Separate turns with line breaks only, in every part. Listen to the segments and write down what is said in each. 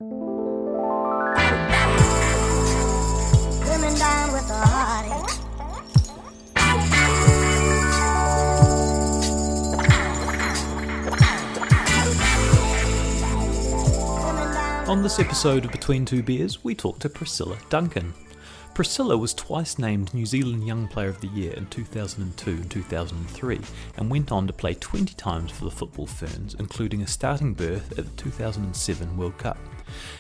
Women down with the heartache.
On this episode of Between Two Beers, we talk to Priscilla Duncan. Priscilla was twice named New Zealand Young Player of the Year in 2002 and 2003, and went on to play 20 times for the Football Ferns, including a starting berth at the 2007 World Cup.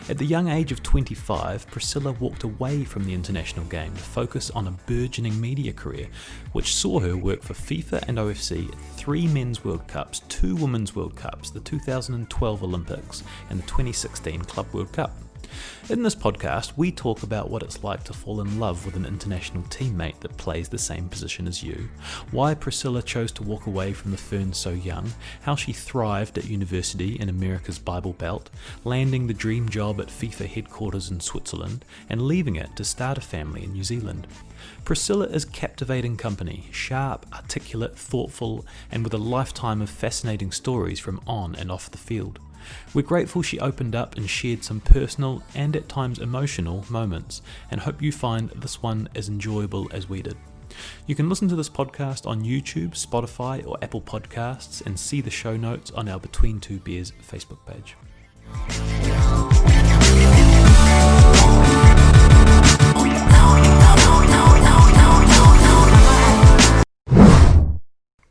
At the young age of 25, Priscilla walked away from the international game to focus on a burgeoning media career, which saw her work for FIFA and OFC at 3 Men's World Cups, 2 Women's World Cups, the 2012 Olympics, and the 2016 Club World Cup. In this podcast, we talk about what it's like to fall in love with an international teammate that plays the same position as you, why Priscilla chose to walk away from the Ferns so young, how she thrived at university in America's Bible Belt, landing the dream job at FIFA headquarters in Switzerland, and leaving it to start a family in New Zealand. Priscilla is captivating company, sharp, articulate, thoughtful, and with a lifetime of fascinating stories from on and off the field. We're grateful she opened up and shared some personal and at times emotional moments, and hope you find this one as enjoyable as we did. You can listen to this podcast on YouTube, Spotify or Apple Podcasts, and see the show notes on our Between Two Beers Facebook page.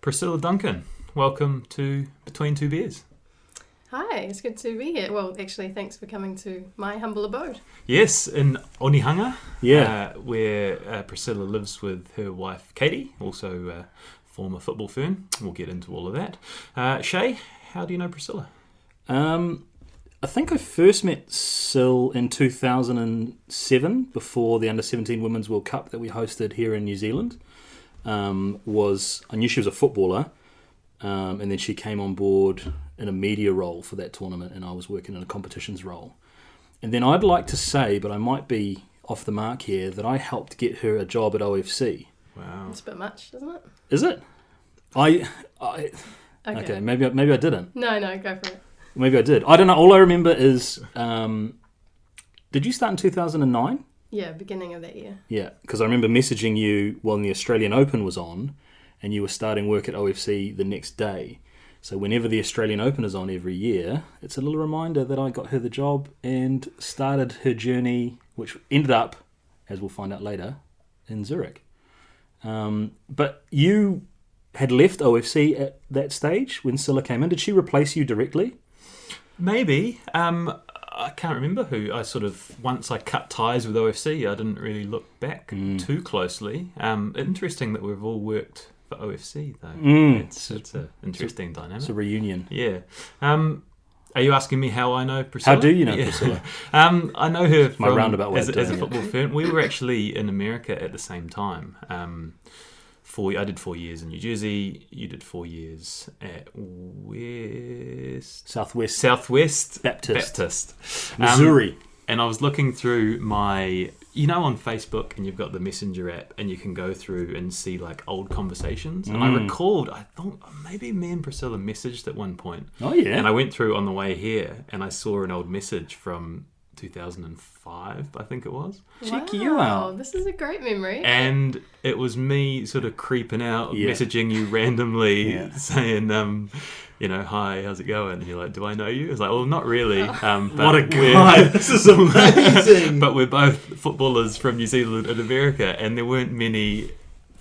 Priscilla Duncan, welcome to Between Two Beers.
Hi, it's good to be here. Well, actually, thanks for coming to my humble abode.
Yes, in Onehunga, where Priscilla lives with her wife Katie, also a former football fern. We'll get into all of that. Shay, how do you know Priscilla?
I think I first met Sil in 2007, before the Under-17 Women's World Cup that we hosted here in New Zealand. I knew she was a footballer, and then she came on board in a media role for that tournament, and I was working in a competitions role. And then I'd like to say, but I might be off the mark here, that I helped get her a job at OFC.
Wow.
It's a bit much, isn't it?
Is it? Okay, maybe I didn't.
No, go for it.
Maybe I did. I don't know. All I remember is, did you start in 2009?
Yeah, beginning of that year.
Yeah, because I remember messaging you when the Australian Open was on, and you were starting work at OFC the next day. So whenever the Australian Open is on every year, it's a little reminder that I got her the job and started her journey, which ended up, as we'll find out later, in Zurich. But you had left OFC at that stage when Cilla came in. Did she replace you directly?
Maybe. I can't remember who. Once I cut ties with OFC, I didn't really look back too closely. Interesting that we've all worked for OFC, though. It's an interesting dynamic. It's
a reunion.
Yeah. Are you asking me how I know Priscilla?
How do you know Priscilla?
I know her
my roundabout way
as a football fan. We were actually in America at the same time. I did 4 years in New Jersey. You did 4 years at Southwest Baptist.
Missouri.
And I was looking through my, on Facebook, and you've got the Messenger app, and you can go through and see like old conversations. And I recalled, I thought maybe me and Priscilla messaged at one point.
Oh yeah.
And I went through on the way here, and I saw an old message from 2005, I think it was.
Check you out.
This is a great memory.
And it was me sort of creeping out, messaging you randomly, saying, hi, how's it going? And you're like, do I know you? I was like, well, not really. But
what a guy. This is amazing.
But we're both footballers from New Zealand and America, and there weren't many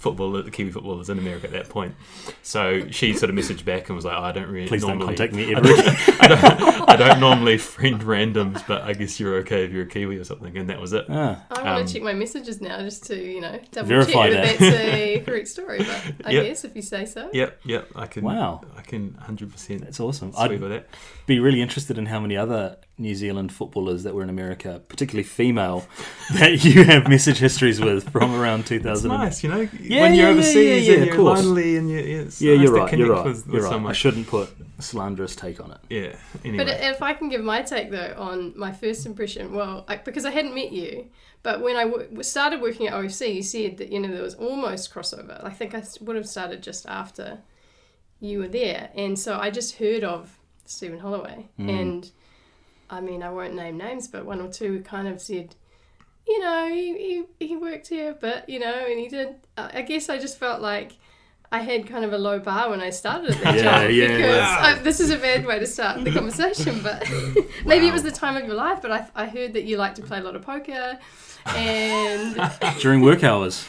Kiwi footballers in America at that point. So she sort of messaged back and was like, I don't really
Please
normally...
don't contact me ever.
I don't normally friend randoms, but I guess you're okay if you're a Kiwi or something. And that was it.
I want to check my messages now just to, double
verify
check that that's a correct story. But I guess if you say so.
Yep. I can 100%.
That's awesome.
I'd with that.
Be really interested in how many other New Zealand footballers that were in America, particularly female, that you have message histories with from around 2000.
It's nice, when you're overseas and you're lonely and
you're right.
With someone.
I shouldn't put a slanderous take on it.
Yeah. Anyway.
But if I can give my take though on my first impression, because I hadn't met you, but when I started working at OFC, you said that there was almost crossover. I think I would have started just after you were there, and so I just heard of Stephen Holloway, and I mean, I won't name names, but one or two kind of said, you know, he worked here, but, you know, and he did. I guess I just felt like I had kind of a low bar when I started at that job, because this is a bad way to start the conversation, but maybe it was the time of your life, but I heard that you like to play a lot of poker, and...
During work hours.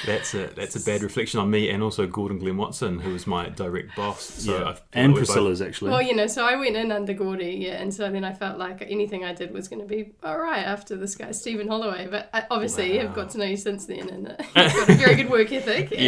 That's a bad reflection on me, and also Gordon Glenn Watson, who was my direct boss. So
and Priscilla's actually.
Well, you know, so I went in under Gordy, and so then I felt like anything I did was going to be all right after this guy, Stephen Holloway. But I obviously have got to know you since then, and you've got a very good work ethic.
Good.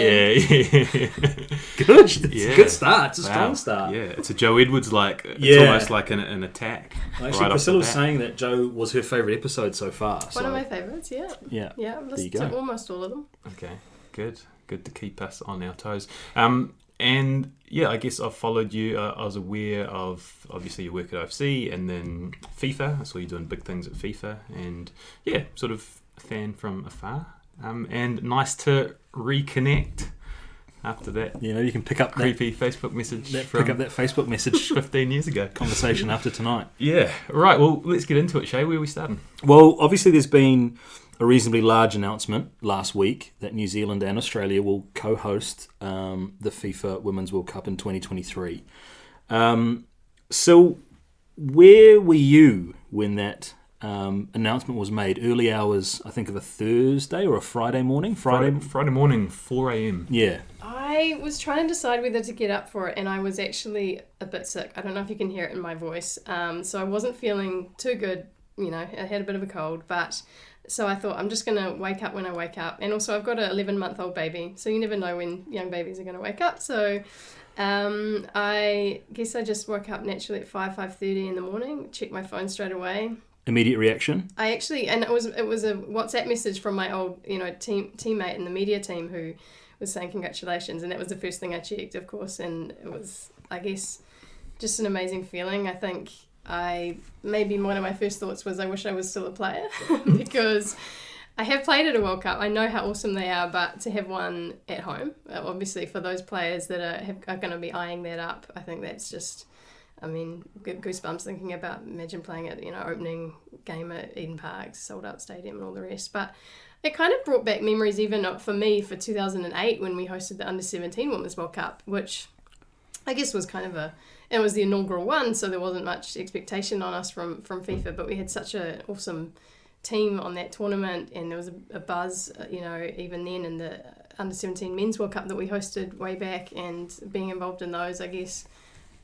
Yeah. Good start. It's a strong start.
Yeah, it's a Joe Edwards it's almost like an attack.
Actually, Priscilla was saying that Joe was her favourite episode so far.
One of my favourites, yeah. Yeah, I've listened to almost all of them.
Okay, good to keep us on our toes. And yeah, I guess I've followed you. I was aware of obviously your work at OFC and then FIFA. I saw you doing big things at FIFA, and yeah, sort of a fan from afar. And nice to reconnect after that.
Yeah, maybe you can pick up
creepy Facebook message.
Pick up that Facebook message
15 years ago.
Conversation after tonight.
Yeah, right. Well, let's get into it, Shay. Where are we starting?
Well, obviously there's been a reasonably large announcement last week that New Zealand and Australia will co-host the FIFA Women's World Cup in 2023. So where were you when that announcement was made? Early hours, I think, of a Thursday or a Friday morning?
Friday morning, 4 a.m.
Yeah.
I was trying to decide whether to get up for it, and I was actually a bit sick. I don't know if you can hear it in my voice. So I wasn't feeling too good. You know, I had a bit of a cold, but... So I thought, I'm just going to wake up when I wake up. And also I've got an 11-month-old baby, so you never know when young babies are going to wake up. So I guess I just woke up naturally at 5:30 in the morning, checked my phone straight away.
Immediate reaction?
I actually, and it was a WhatsApp message from my old, teammate in the media team who was saying congratulations. And that was the first thing I checked, of course. And it was, I guess, just an amazing feeling. I think... maybe one of my first thoughts was I wish I was still a player because I have played at a World Cup. I know how awesome they are, but to have one at home, obviously for those players that are going to be eyeing that up, I think that's just, I mean, goosebumps thinking about, imagine playing at, opening game at Eden Park, sold out stadium and all the rest. But it kind of brought back memories even for me for 2008 when we hosted the Under-17 Women's World Cup, which I guess was kind of it was the inaugural one, so there wasn't much expectation on us from FIFA, but we had such an awesome team on that tournament, and there was a buzz, even then in the Under-17 Men's World Cup that we hosted way back, and being involved in those, I guess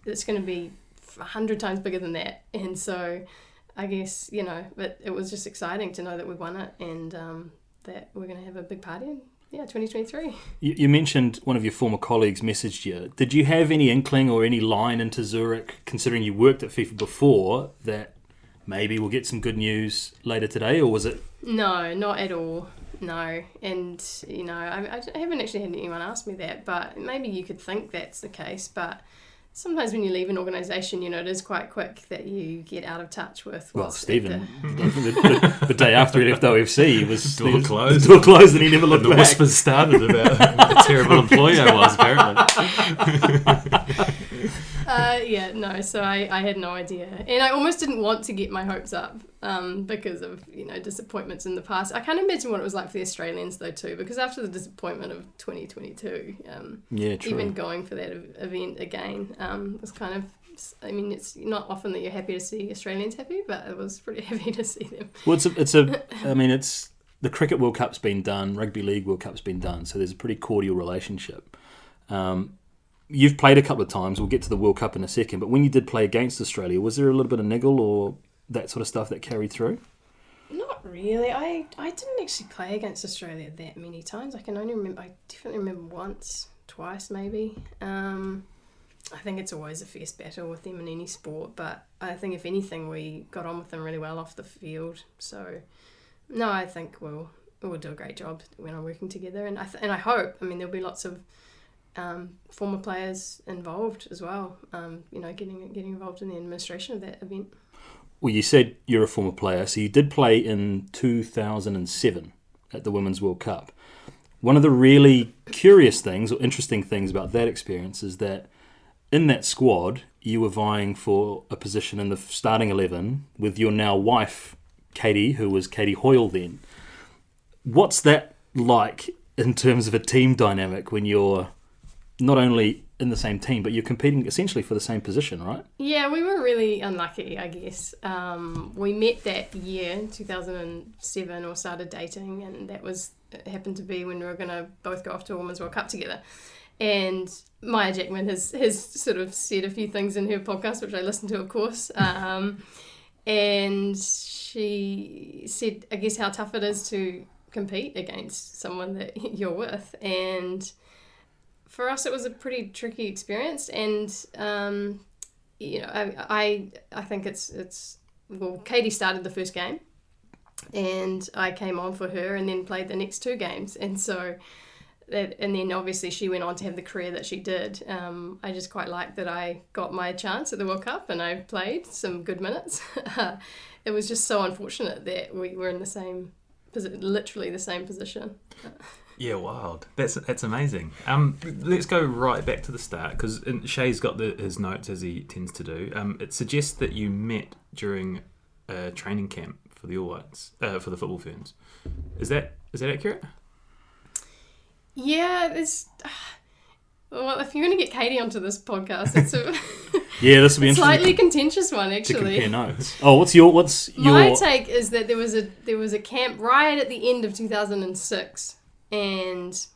it's going to be 100 times bigger than that. And so I guess, but it was just exciting to know that we won it, and that we're going to have a big party in 2023.
You mentioned one of your former colleagues messaged you. Did you have any inkling or any line into Zurich, considering you worked at FIFA before, that maybe we'll get some good news later today, or was it...
No, not at all. No. And, I haven't actually had anyone ask me that, but maybe you could think that's the case, but sometimes when you leave an organisation, it is quite quick that you get out of touch with what's... Well,
Stephen, the day after he left OFC,
the door
closed and he never looked back.
The whispers started about what a terrible employee I was, apparently.
So I had no idea. And I almost didn't want to get my hopes up because of, disappointments in the past. I can't imagine what it was like for the Australians, though, too, because after the disappointment of 2022, even going for that event again was kind of... I mean, it's not often that you're happy to see Australians happy, but it was pretty happy to see them.
Well, it's the Cricket World Cup's been done, Rugby League World Cup's been done, so there's a pretty cordial relationship. You've played a couple of times. We'll get to the World Cup in a second. But when you did play against Australia, was there a little bit of niggle or that sort of stuff that carried through?
Not really. I didn't actually play against Australia that many times. I definitely remember once, twice maybe. I think it's always a fierce battle with them in any sport. But I think if anything, we got on with them really well off the field. So, no, I think we'll do a great job when we're working together. And I hope, there'll be lots of former players involved as well, getting involved in the administration of that event.
Well, you said you're a former player, so you did play in 2007 at the Women's World Cup. One of the really curious things or interesting things about that experience is that in that squad, you were vying for a position in the starting 11 with your now wife, Katie, who was Katie Hoyle then. What's that like in terms of a team dynamic when you're not only in the same team, but you're competing essentially for the same position, right?
Yeah, we were really unlucky, I guess. We met that year, 2007, or started dating, and it happened to be when we were going to both go off to a Women's World Cup together. And Maya Jackman has sort of said a few things in her podcast, which I listened to, of course. And she said, I guess, how tough it is to compete against someone that you're with. And for us, it was a pretty tricky experience. And, I think it's well, Katie started the first game and I came on for her and then played the next 2 games. And so... and then obviously she went on to have the career that she did. I just quite liked that I got my chance at the World Cup and I played some good minutes. It was just so unfortunate that we were in the same literally the same position.
Yeah, wild. That's amazing. Let's go right back to the start, because Shay's got his notes, as he tends to do. It suggests that you met during a training camp for the All Whites, for the Football Ferns. Is that accurate?
Yeah, well, if you're going to get Katie onto this podcast, it's a
yeah, this will be interesting.
Slightly contentious one, actually.
To compare notes. Oh, what's your?
My take is that there was a camp right at the end of 2006, and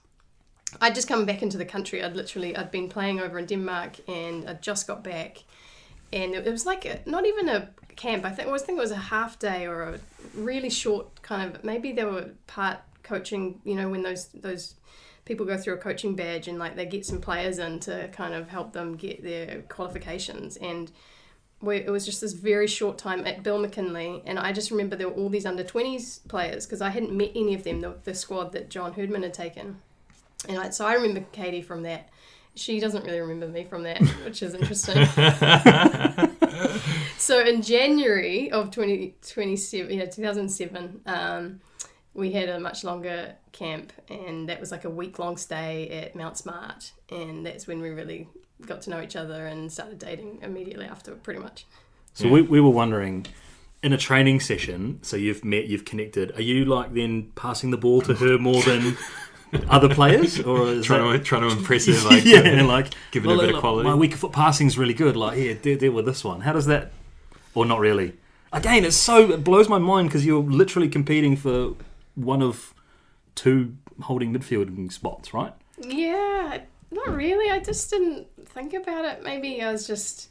I'd just come back into the country. I'd been playing over in Denmark, and I'd just got back, and it was like not even a camp. I think it was a half day or a really short kind of. Maybe they were part coaching. You know, when those people go through a coaching badge and like they get some players in to kind of help them get their qualifications, and it was just this very short time at Bill McKinley, and I just remember there were all these under-20s players because I hadn't met any of them, the squad that John Herdman had taken, and so I remember Katie from that. She doesn't really remember me from that, which is interesting. So in January of 2007, we had a much longer camp, and that was like a week-long stay at Mount Smart, and that's when we really got to know each other and started dating immediately after, pretty much.
So we were wondering, in a training session, so you've met, you've connected, are you like then passing the ball to her more than other players, or is
trying to impress her, like give it a bit of quality?
My weak foot passing is really good. Like, here, deal with this one. How does that, or not really? Again, it blows my mind because you're literally competing for one of 2 holding midfielding spots, right?
Yeah, not really. I just didn't think about it. Maybe I was just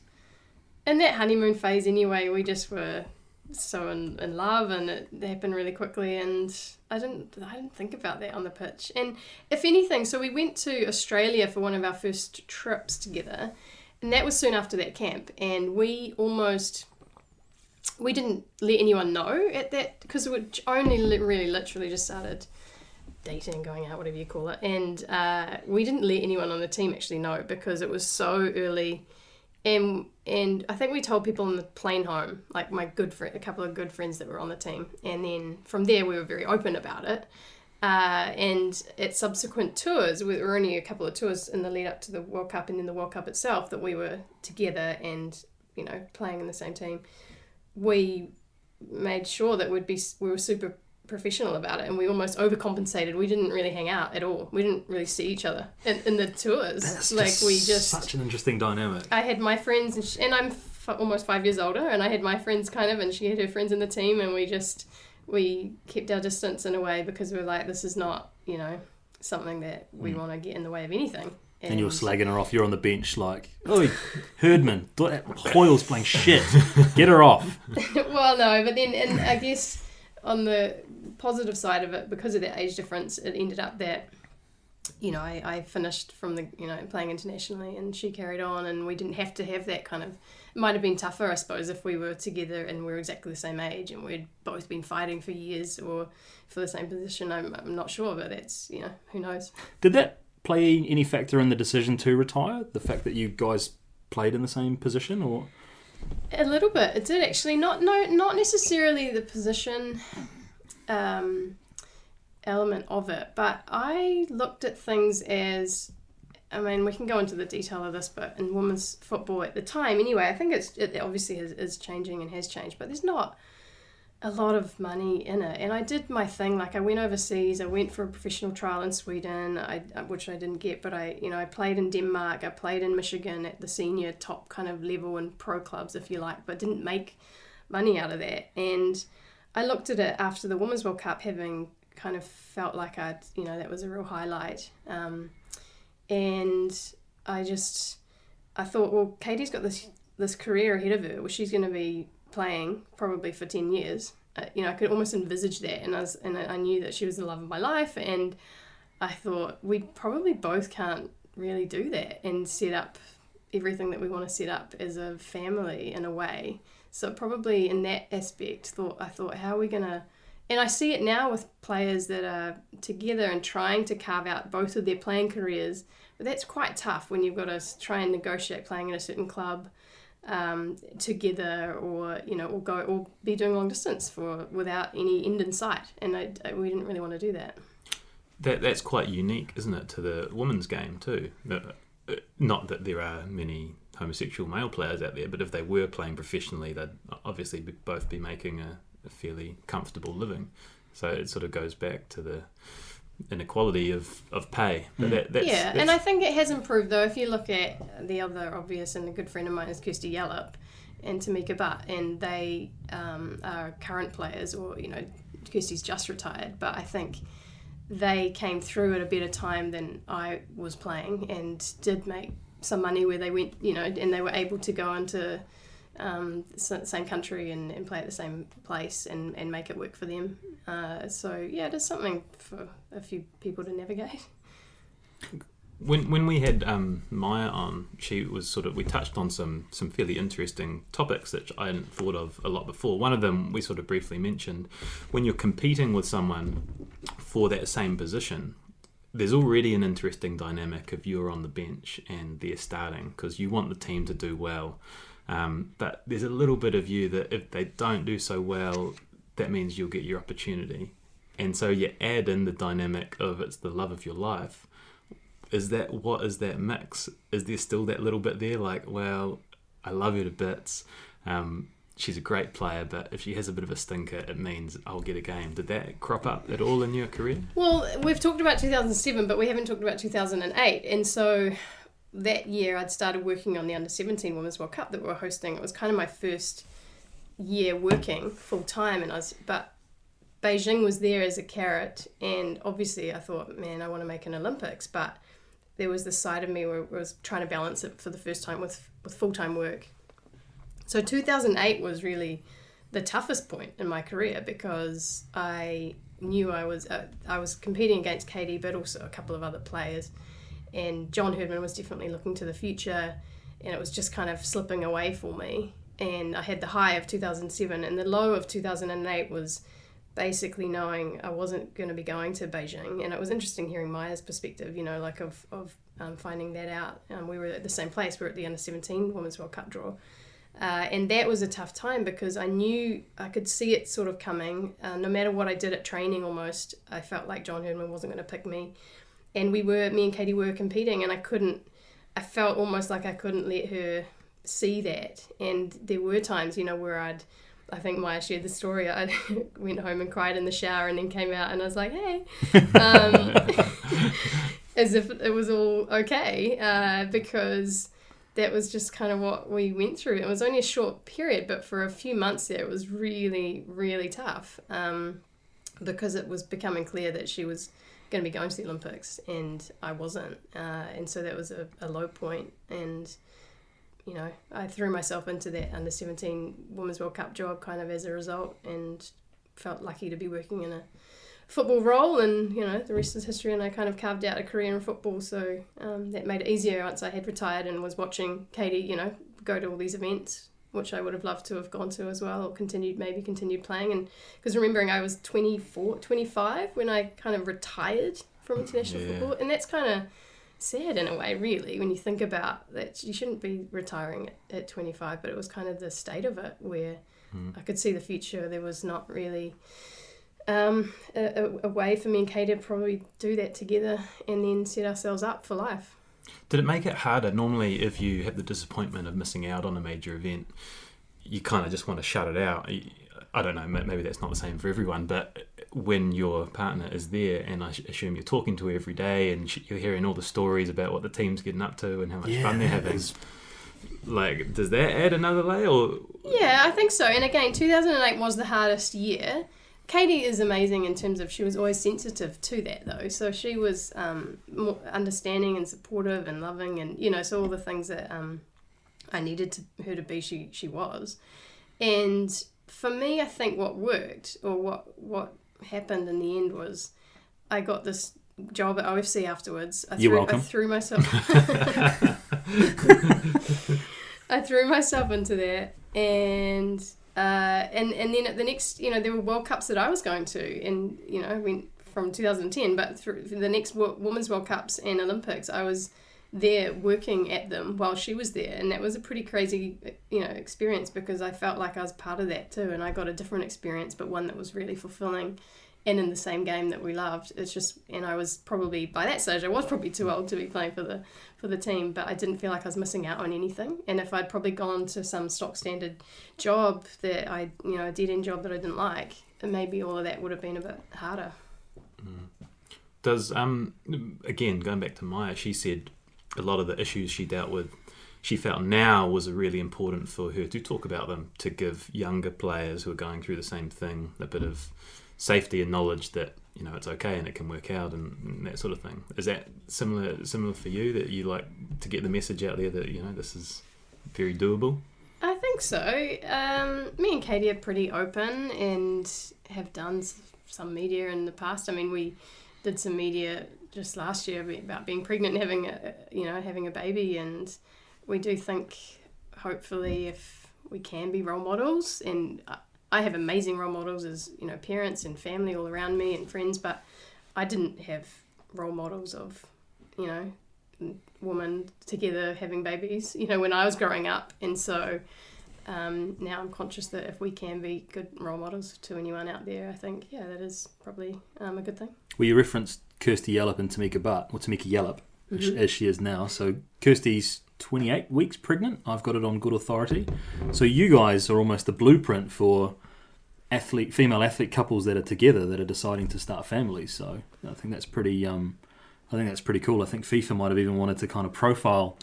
in that honeymoon phase anyway. We just were so in love, and it happened really quickly, and I didn't think about that on the pitch. And if anything, so we went to Australia for one of our first trips together, and that was soon after that camp, and we didn't let anyone know at that, because we only really literally just started dating, going out, whatever you call it, and we didn't let anyone on the team actually know because it was so early, and I think we told people on the plane home, like my good friend, a couple of good friends that were on the team, and then from there we were very open about it, and at subsequent tours, there were only a couple of tours in the lead up to the World Cup and then the World Cup itself that we were together and, you know, playing in the same team. We made sure that we were super professional about it, and we almost overcompensated. We didn't really hang out at all. We didn't really see each other in the tours.
That's such an interesting dynamic.
I had my friends, and I'm almost 5 years older, and I had my friends kind of, and she had her friends in the team, and we kept our distance in a way because we were like, this is not, you know, something that we want to get in the way of anything.
And you're slagging her off. You're on the bench like, oi, Herdman, Hoyle's playing shit. Get her off.
Well, no, but then, and I guess on the positive side of it, because of that age difference, it ended up that, you know, I finished from the, you know, playing internationally, and she carried on, and we didn't have to have that kind of, it might have been tougher, I suppose, if we were together and we were exactly the same age and we'd both been fighting for years or for the same position. I'm not sure, but that's, you know, who knows.
Did that play any factor in the decision to retire? The fact that you guys played in the same position, or?
A little bit. It did actually. Not necessarily the position element of it, but I looked at things as I mean, we can go into the detail of this, but in women's football at the time, anyway, I think it obviously is changing and has changed, but there's not a lot of money in it. And I did my thing, like I went overseas, I went for a professional trial in Sweden, which I didn't get, but I played in Denmark, I played in Michigan at the senior top kind of level in pro clubs, if you like, but didn't make money out of that. And I looked at it after the Women's World Cup, having kind of felt like that was a real highlight. And I thought, well, Katie's got this career ahead of her where she's going to be playing probably for 10 years. I could almost envisage that, and I knew that she was the love of my life, and I thought we probably both can't really do that and set up everything that we want to set up as a family in a way. So probably in that aspect, I thought, how are we going to... And I see it now with players that are together and trying to carve out both of their playing careers, but that's quite tough when you've got to try and negotiate playing in a certain club together, or be doing long distance without any end in sight. And we didn't really want to do that.
That's quite unique, isn't it, to the women's game too? Not that there are many homosexual male players out there, but if they were playing professionally, they'd obviously both be making a fairly comfortable living. So it sort of goes back to the inequality of pay. But that's,
and I think it has improved though. If you look at the other obvious, and a good friend of mine is Kirsty Yallop and Tamika Butt, and they are current players, or Kirsty's just retired, but I think they came through at a better time than I was playing and did make some money where they went, and they were able to go into the same country and play at the same place and make it work for them. It is something for a few people to navigate.
When we had Maya on, she was we touched on some fairly interesting topics that I hadn't thought of a lot before. One of them we sort of briefly mentioned. When you're competing with someone for that same position, there's already an interesting dynamic if you're on the bench and they're starting, because you want the team to do well. But there's a little bit of you that if they don't do so well, that means you'll get your opportunity. And so you add in the dynamic of it's the love of your life. What is that mix? Is there still that little bit there, like, well, I love her to bits, she's a great player, but if she has a bit of a stinker, it means I'll get a game. Did that crop up at all in your career?
Well, we've talked about 2007, but we haven't talked about 2008. And so that year I'd started working on the Under-17 Women's World Cup that we were hosting. It was kind of my first year working full-time, but Beijing was there as a carrot, and obviously I thought, man, I want to make an Olympics, but there was this side of me where I was trying to balance it for the first time with full-time work. So 2008 was really the toughest point in my career, because I knew I was competing against Katie, but also a couple of other players, and John Herdman was definitely looking to the future, and it was just kind of slipping away for me. And I had the high of 2007, and the low of 2008 was basically knowing I wasn't going to be going to Beijing. And it was interesting hearing Maya's perspective, of finding that out. We were at the same place. We were at the Under-17 Women's World Cup draw. And that was a tough time, because I knew I could see it sort of coming. No matter what I did at training, almost, I felt like John Herdman wasn't going to pick me. And me and Katie were competing, and I felt almost like I couldn't let her see that. And there were times, where I think Maya shared the story, I went home and cried in the shower and then came out and I was like, hey, as if it was all okay, because that was just kind of what we went through. It was only a short period, but for a few months there, it was really, really tough, because it was becoming clear that she was going to be going to the Olympics and I wasn't. And so that was a low point. And I threw myself into that Under-17 Women's World Cup job kind of as a result, and felt lucky to be working in a football role, and the rest is history, and I kind of carved out a career in football, so that made it easier once I had retired and was watching Katie go to all these events, which I would have loved to have gone to as well, or continued playing. And because remembering I was 25 when I kind of retired from international football, and that's kind of sad in a way, really, when you think about that. You shouldn't be retiring at 25, but it was kind of the state of it where I could see the future. There was not really a way for me and Katie to probably do that together and then set ourselves up for life.
Did it make it harder? Normally, if you have the disappointment of missing out on a major event, you kind of just want to shut it out. I don't know, maybe that's not the same for everyone, but when your partner is there, and I assume you're talking to her every day, and you're hearing all the stories about what the team's getting up to and how much fun they're having, like, does that add another layer? Or?
Yeah, I think so. And again, 2008 was the hardest year. Katie is amazing in terms of she was always sensitive to that, though. So she was more understanding and supportive and loving, and, you know, so all the things that I needed her to be, she was. And for me, I think what worked, or what happened in the end, was I got this job at OFC afterwards.
You're welcome.
I threw myself into that, and then at the next, you know, there were World Cups that I was going to, and, you know, I went from 2010, but through the next Women's World Cups and Olympics, I was there working at them while she was there, and that was a pretty crazy, you know, experience, because I felt like I was part of that too, and I got a different experience, but one that was really fulfilling and in the same game that we loved. It's just, and I was probably, by that stage, I was probably too old to be playing for the team, but I didn't feel like I was missing out on anything. And if I'd probably gone to some stock standard job that a dead-end job that I didn't like, maybe all of that would have been a bit harder.
Does, again, going back to Maya, she said a lot of the issues she dealt with, she felt now was really important for her to talk about them, to give younger players who are going through the same thing a bit of safety and knowledge that, you know, it's okay and it can work out and that sort of thing. Is that similar for you, that you like to get the message out there that, you know, this is very doable?
I think so. Me and Katie are pretty open and have done some media in the past. I mean, we did some media just last year about being pregnant and having a baby, and we do think, hopefully, if we can be role models, and I have amazing role models as, you know, parents and family all around me and friends, but I didn't have role models of, you know, women together having babies, you know, when I was growing up. And so now I'm conscious that if we can be good role models to anyone out there, I think, yeah, that is probably a good thing.
Well, you referenced Kirsty Yallop and Tamika Yallop, as she is now. So Kirsty's 28 weeks pregnant. I've got it on good authority. So you guys are almost the blueprint for female athlete couples that are together, that are deciding to start families. So I think that's pretty cool. I think FIFA might have even wanted to kind of profile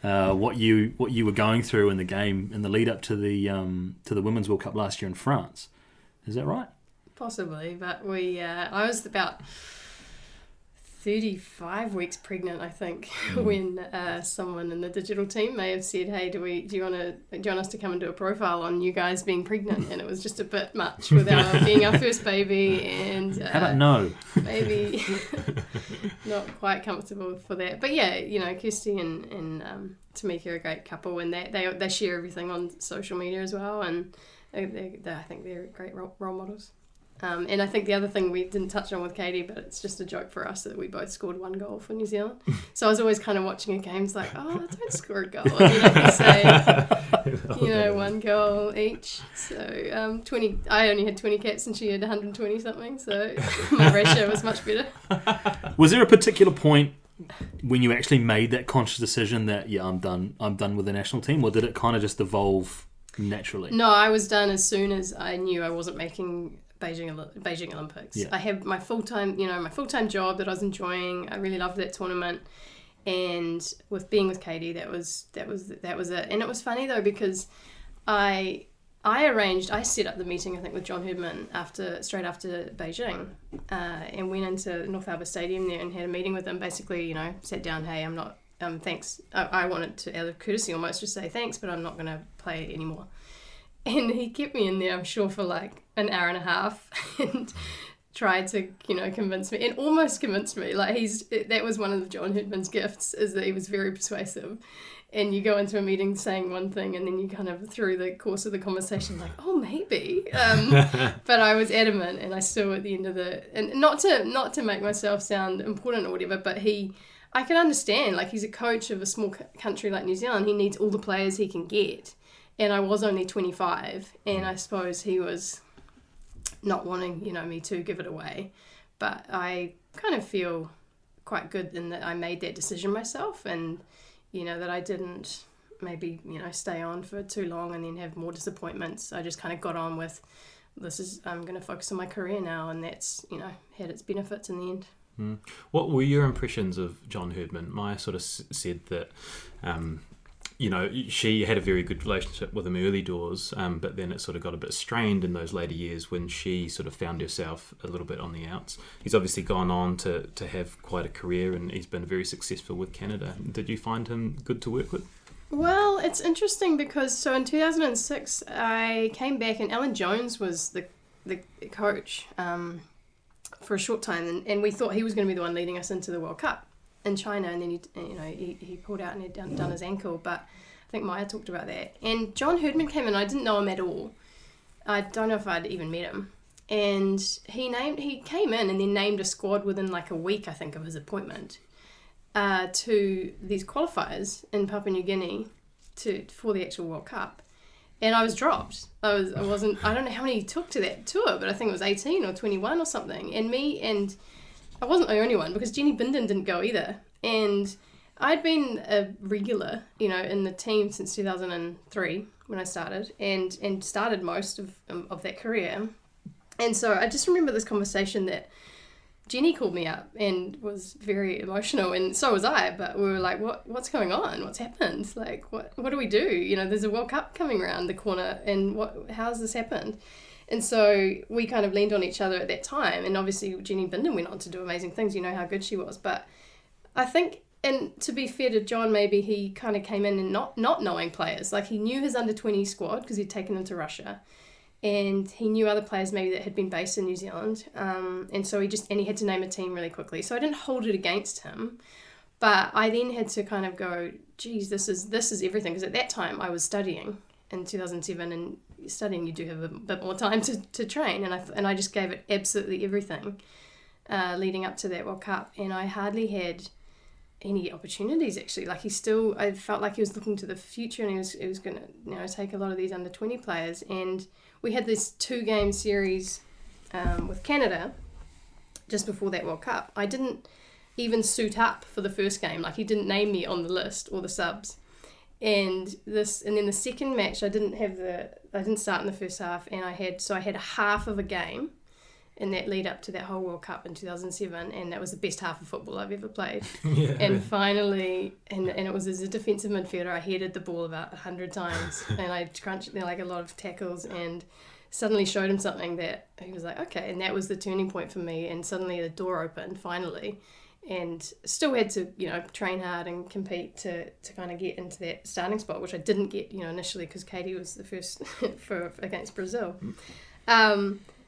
what you were going through in the game in the lead up to the Women's World Cup last year in France. Is that right?
Possibly, but I was about 35 weeks pregnant, I think, when someone in the digital team may have said, "Hey, do you want us to come and do a profile on you guys being pregnant?" And it was just a bit much with being our first baby, and
how about no?
Maybe not quite comfortable for that. But yeah, you know, Kirsty and Tamika are a great couple, and they share everything on social media as well, and I think they're great role models. And I think the other thing we didn't touch on with Katie, but it's just a joke for us, that we both scored one goal for New Zealand. So I was always kind of watching a game, like, oh, don't score a goal. And you know, say, you know, one goal each. So I only had 20 caps and she had 120 something. So my ratio was much better.
Was there a particular point when you actually made that conscious decision that, yeah, I'm done with the national team, or did it kind of just evolve naturally?
No, I was done as soon as I knew I wasn't making Beijing Olympics. Yeah. I had my full-time job that I was enjoying. I really loved that tournament, and with being with Katie, that was it. And it was funny though, because I set up the meeting, I think, with John Herdman straight after Beijing, and went into North Harbour Stadium there and had a meeting with him. Basically, you know, sat down, hey, I'm not thanks. I wanted to, out of courtesy almost, just say thanks, but I'm not going to play anymore. And he kept me in there, I'm sure, for like an hour and a half, and tried to, you know, convince me, and almost convinced me. Like, that was one of John Herdman's gifts, is that he was very persuasive. And you go into a meeting saying one thing, and then you kind of, through the course of the conversation, like, oh, maybe. But I was adamant, and I still, at the end of and not to make myself sound important or whatever, but I can understand, like, he's a coach of a small country like New Zealand. He needs all the players he can get. And I was only 25, and I suppose he was not wanting, you know, me to give it away. But I kind of feel quite good in that I made that decision myself, and that I didn't maybe stay on for too long and then have more disappointments. I just kind of got on with I'm going to focus on my career now, and that's had its benefits in the end.
What were your impressions of John Herdman? Maya sort of said that she had a very good relationship with him early doors, but then it sort of got a bit strained in those later years when she sort of found herself a little bit on the outs. He's obviously gone on to have quite a career, and he's been very successful with Canada. Did you find him good to work with?
Well, it's interesting because in 2006 I came back and Alan Jones was the coach for a short time, and we thought he was going to be the one leading us into the World Cup in China, and then he pulled out and he'd done his ankle, but I think Maya talked about that. And John Herdman came in. I didn't know him at all. I don't know if I'd even met him. And he came in and then named a squad within like a week, I think, of his appointment to these qualifiers in Papua New Guinea for the actual World Cup. And I was dropped. I don't know how many he took to that tour, but I think it was 18 or 21 or something. And I wasn't the only one, because Jenny Bindon didn't go either. And I'd been a regular, in the team since 2003 when I started, and started most of that career. And so I just remember this conversation that Jenny called me up and was very emotional, and so was I, but we were like, what's going on? What's happened? Like, what do we do? There's a World Cup coming around the corner, and how's this happened? And so we kind of leaned on each other at that time, and obviously Jenny Bindon went on to do amazing things, how good she was. But I think, and to be fair to John, maybe he kind of came in and not knowing players. Like, he knew his under-20 squad because he'd taken them to Russia, and he knew other players maybe that had been based in New Zealand, and so he had to name a team really quickly. So I didn't hold it against him, but I then had to kind of go, geez, this is everything, because at that time I was studying in 2007, and studying you do have a bit more time to train, and I just gave it absolutely everything leading up to that World Cup, and I hardly had any opportunities actually. Like, I felt like he was looking to the future, and he was going to take a lot of these under 20 players. And we had this 2-game series with Canada just before that World Cup. I didn't even suit up for the first game. Like, he didn't name me on the list or the subs. And then the second match, I didn't start in the first half, and I had a half of a game in that lead up to that whole World Cup in 2007, and that was the best half of football I've ever played. And finally, and it was as a defensive midfielder, I headed the ball about 100 times, and I crunched like a lot of tackles, and suddenly showed him something that he was like, okay, and that was the turning point for me. And suddenly the door opened finally, and still had to train hard and compete to kind of get into that starting spot, which I didn't get initially, because Katie was the first against Brazil.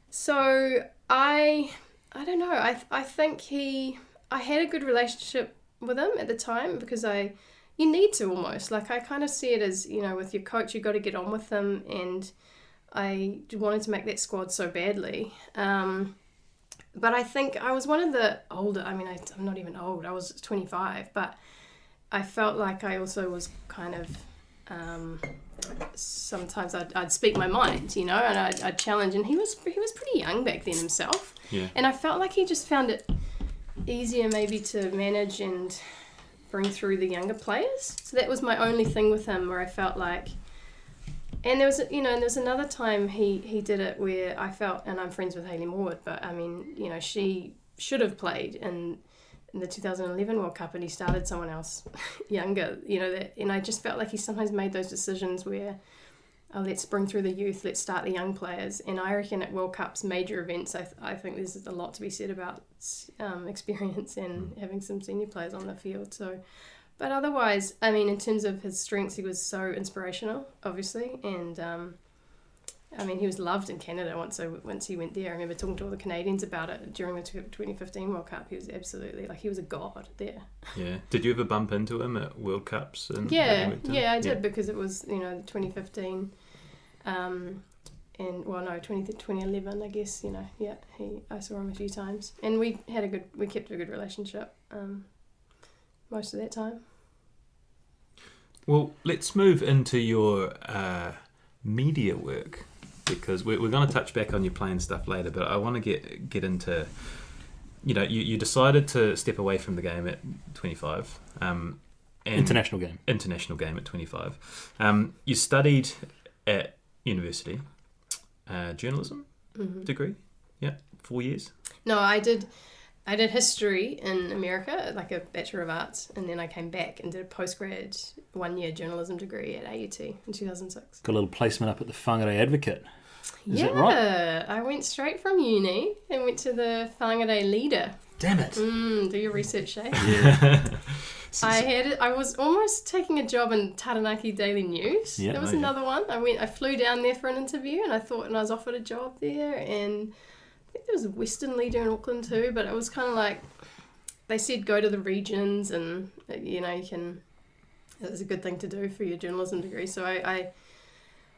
So I don't know, I think I had a good relationship with him at the time, because you need to almost, like, I kind of see it as, with your coach, you got to get on with them, and I wanted to make that squad so badly. But I think I was one of the older, I'm not even old, I was 25, but I felt like I also was kind of, sometimes I'd speak my mind, and I'd challenge, and he was pretty young back then himself.
Yeah. And
I felt like he just found it easier maybe to manage and bring through the younger players. So that was my only thing with him, where I felt like, and there was another time he did it where I felt, and I'm friends with Hayley Morwood, but she should have played in the 2011 World Cup, and he started someone else younger, and I just felt like he sometimes made those decisions where, let's bring through the youth, let's start the young players. And I reckon at World Cups, major events, I think there's a lot to be said about experience and having some senior players on the field. So, but otherwise, in terms of his strengths, he was so inspirational, obviously, and he was loved in Canada once he went there. I remember talking to all the Canadians about it during the 2015 World Cup. He was absolutely, he was a god there.
Yeah. Did you ever bump into him at World Cups?
Yeah, I did, because it was, 2015, 2011, I guess, I saw him a few times. And we kept a good relationship most of that time.
Well, let's move into your media work, because we're going to touch back on your playing stuff later, but I want to get into you decided to step away from the game at 25. And
International game
at 25. You studied at university, journalism degree. Yeah, 4 years.
No, I did history in America, like a Bachelor of Arts, and then I came back and did a postgrad 1-year journalism degree at AUT in 2006.
Got a little placement up at the Whangarei Advocate. Is
yeah,
that right?
I went straight from uni and went to the Whangarei Leader.
Damn it.
Do your research, eh?
Yeah.
I was almost taking a job in Taranaki Daily News.
Yeah,
That was another one. I flew down there for an interview and I was offered a job there, and I think there was a Western Leader in Auckland too, but it was kind of like, they said go to the regions and, it was a good thing to do for your journalism degree. So I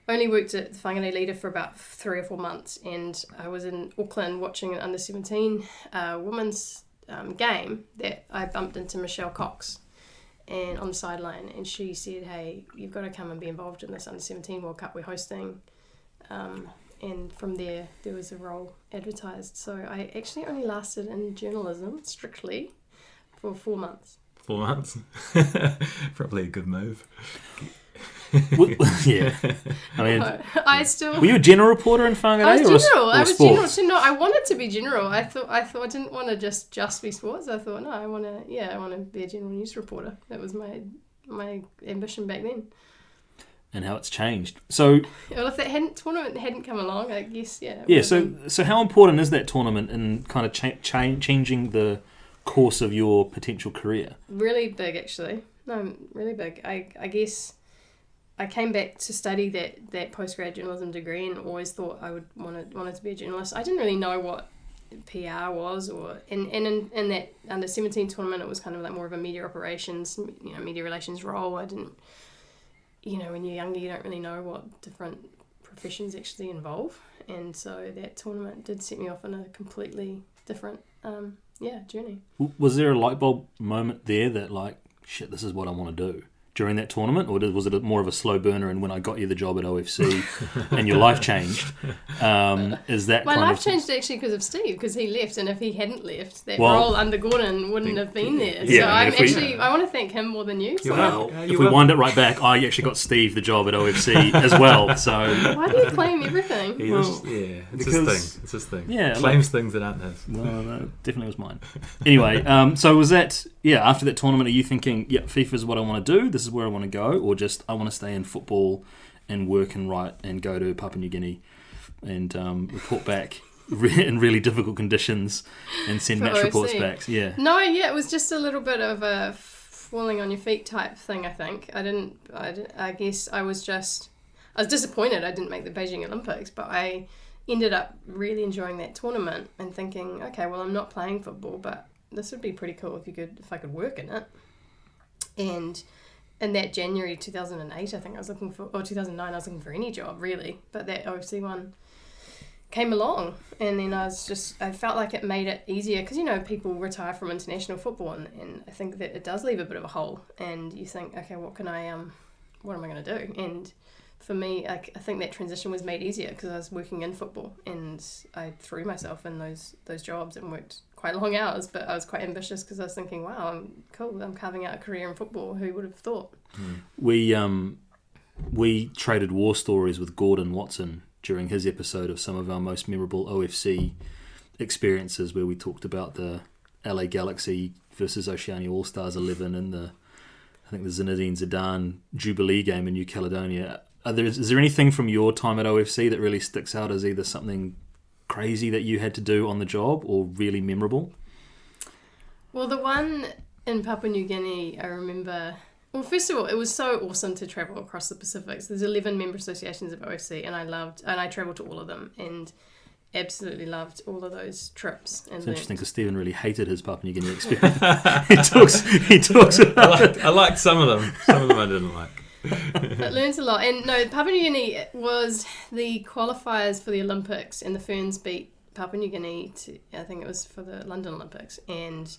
only worked at the Whangarei Leader for about 3 or 4 months, and I was in Auckland watching an under-17 women's game that I bumped into Michele Cox and on the sideline, and she said, hey, you've got to come and be involved in this under-17 World Cup we're hosting. And from there was a role advertised. So I actually only lasted in journalism, strictly, for 4 months.
4 months? Probably a good move.
Yeah. I mean,
were
you a general reporter in Whangarei?
I was general.
I was general.
So no, I wanted to be general. I thought I didn't want to just be sports. I thought no, I want to be a general news reporter. That was my ambition back then.
And how it's changed. So
well, if that tournament hadn't come along, I guess
yeah. So how important is that tournament in kind of changing the course of your potential career?
Really big, actually. No, really big. I guess I came back to study that postgrad journalism degree and always thought I wanted to be a journalist. I didn't really know what PR was, and in that under-17 tournament, it was kind of like more of a media operations, media relations role. I didn't, when you're younger, you don't really know what different professions actually involve, and so that tournament did set me off on a completely different journey.
Was there a light bulb moment there that like, shit, this is what I want to do during that tournament, or was it more of a slow burner, and when I got you the job at OFC and your life changed? Is that
my
kind
life
of...
changed actually because of Steve, because he left, and if he hadn't left, that role under Gordon wouldn't have been there.
Yeah,
so I want to thank him more than you. So.
Well, if we wind it right back, I actually got Steve the job at OFC as well. So
why do you claim everything?
It's his thing.
Yeah,
claims things that aren't his.
No, definitely was mine. Anyway, so was that? Yeah, after that tournament, are you thinking, yeah, FIFA is what I want to do? This is where I want to go, or just I want to stay in football and work and write and go to Papua New Guinea and report back in really difficult conditions and send match reports back? Yeah.
No, it was just a little bit of a falling on your feet type thing, I think. I guess I was disappointed I didn't make the Beijing Olympics, but I ended up really enjoying that tournament and thinking, okay, well, I'm not playing football, but this would be pretty cool if I could work in it. And in that January 2008, I think I was looking for, or 2009, I was looking for any job, really. But that OFC one came along, and then I felt like it made it easier, because, people retire from international football, and I think that it does leave a bit of a hole, and you think, okay, what am I going to do? And for me, I think that transition was made easier because I was working in football, and I threw myself in those jobs and worked quite long hours, but I was quite ambitious because I was thinking, wow, I'm cool, I'm carving out a career in football. Who would have thought?
We traded war stories with Gordon Watson during his episode of some of our most memorable OFC experiences, where we talked about the LA Galaxy versus Oceania All-Stars 11 and the Zinedine Zidane Jubilee game in New Caledonia. Is there anything from your time at OFC that really sticks out as either something crazy that you had to do on the job or really memorable?
Well, the one in Papua New Guinea, I remember... Well, first of all, it was so awesome to travel across the Pacific. So there's 11 member associations of OFC, and I travelled to all of them, and absolutely loved all of those trips. And
it's interesting because Stephen really hated his Papua New Guinea experience. he talks about
I liked some of them. Some of them I didn't like.
But learned a lot. And no, Papua New Guinea was the qualifiers for the Olympics, and the Ferns beat Papua New Guinea I think it was for the London Olympics. And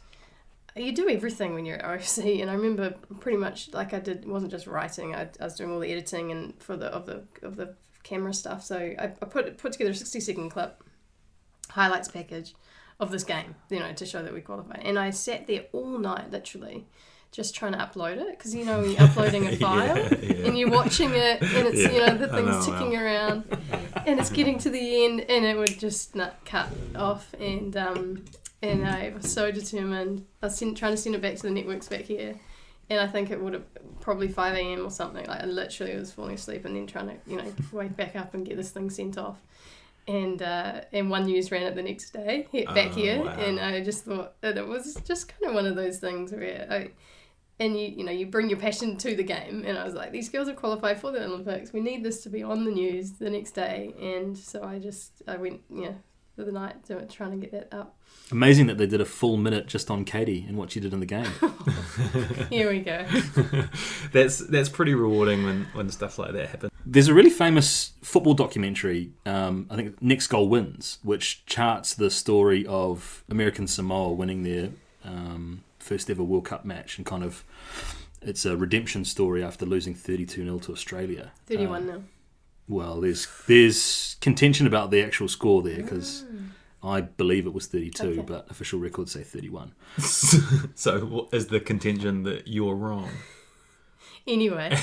you do everything when you're at OFC, and I remember pretty much like I did, it wasn't just writing, I was doing all the editing and of the camera stuff. So I put together a 60-second clip, highlights package of this game, to show that we qualify. And I sat there all night, literally, just trying to upload it, because when you're uploading a file and you're watching it and it's the thing's ticking around and it's getting to the end and it would just cut off, and I was so determined. I was trying to send it back to the networks back here, and I think it would have probably 5 a.m. or something. Like I literally was falling asleep and then trying to wake back up and get this thing sent off. And One News ran it the next day back here, wow. And I just thought that it was just kind of one of those things where you bring your passion to the game, and I was like, these girls have qualified for the Olympics. We need this to be on the news the next day, and so I went for the night trying to get that up.
Amazing that they did a full minute just on Katie and what she did in the game.
Here we go.
That's pretty rewarding when stuff like that happens.
There's a really famous football documentary, I think Next Goal Wins, which charts the story of American Samoa winning their first ever World Cup match, and kind of it's a redemption story after losing 32-0 to Australia.
31-0.
Well, there's contention about the actual score there, because I believe it was 32, okay. But official records say 31.
So what is the contention that you're wrong?
Anyway,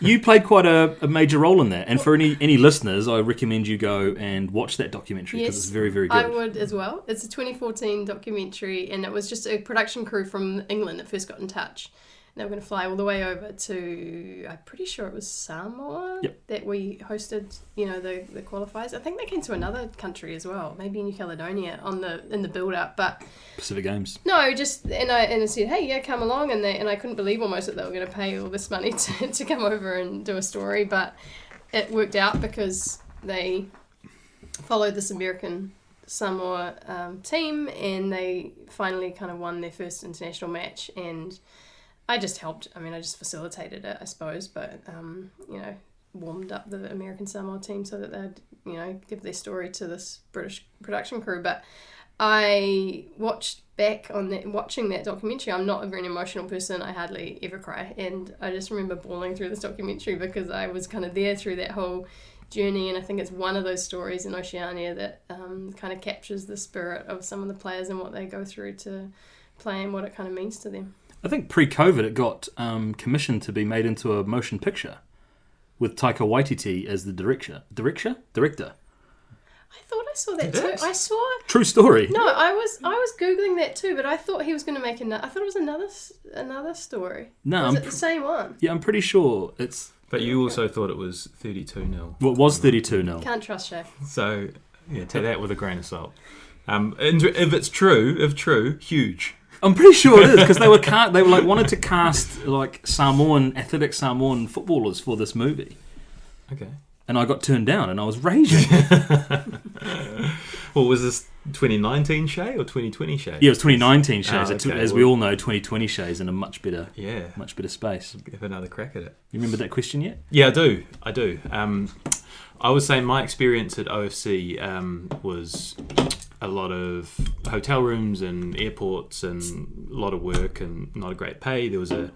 you played quite a major role in that, and for any listeners, I recommend you go and watch that documentary, because it's very, very good.
I would as well. It's a 2014 documentary, and it was just a production crew from England that first got in touch. They were going to fly all the way over to, I'm pretty sure it was Samoa,
yep.
That we hosted, the qualifiers. I think they came to another country as well, maybe New Caledonia in the build-up, but
Pacific Games.
No, and I said, hey, yeah, come along, and I couldn't believe almost that they were going to pay all this money to come over and do a story, but it worked out because they followed this American Samoa team, and they finally kind of won their first international match, and I just helped. I mean, I just facilitated it, I suppose, but, warmed up the American Samoa team so that they'd, give their story to this British production crew. But I watched back on watching that documentary. I'm not a very emotional person. I hardly ever cry. And I just remember bawling through this documentary because I was kind of there through that whole journey. And I think it's one of those stories in Oceania that kind of captures the spirit of some of the players and what they go through to play and what it kind of means to them.
I think pre-COVID it got commissioned to be made into a motion picture with Taika Waititi as the director.
I thought I saw that too. I saw...
True story.
No, I was Googling that too, but I thought he was going to make another... I thought it was another story.
No.
Was it the same one?
Yeah, I'm pretty sure it's...
But you also thought it was 32-0.
Well, it was 32-0.
Can't trust Shay.
So, yeah, take that with a grain of salt. And if it's true, huge.
I'm pretty sure it is, because they were wanted to cast athletic Samoan footballers for this movie.
Okay.
And I got turned down, and I was raging.
Well, was this 2019 Shay or 2020 Shay?
Yeah, it was 2019 Shay.
Okay.
As we all know, 2020 Shay's in a much better space.
Have another crack at it.
You remember that question yet?
Yeah, I do. I would say my experience at OFC was a lot of hotel rooms and airports and a lot of work and not a great pay. There was a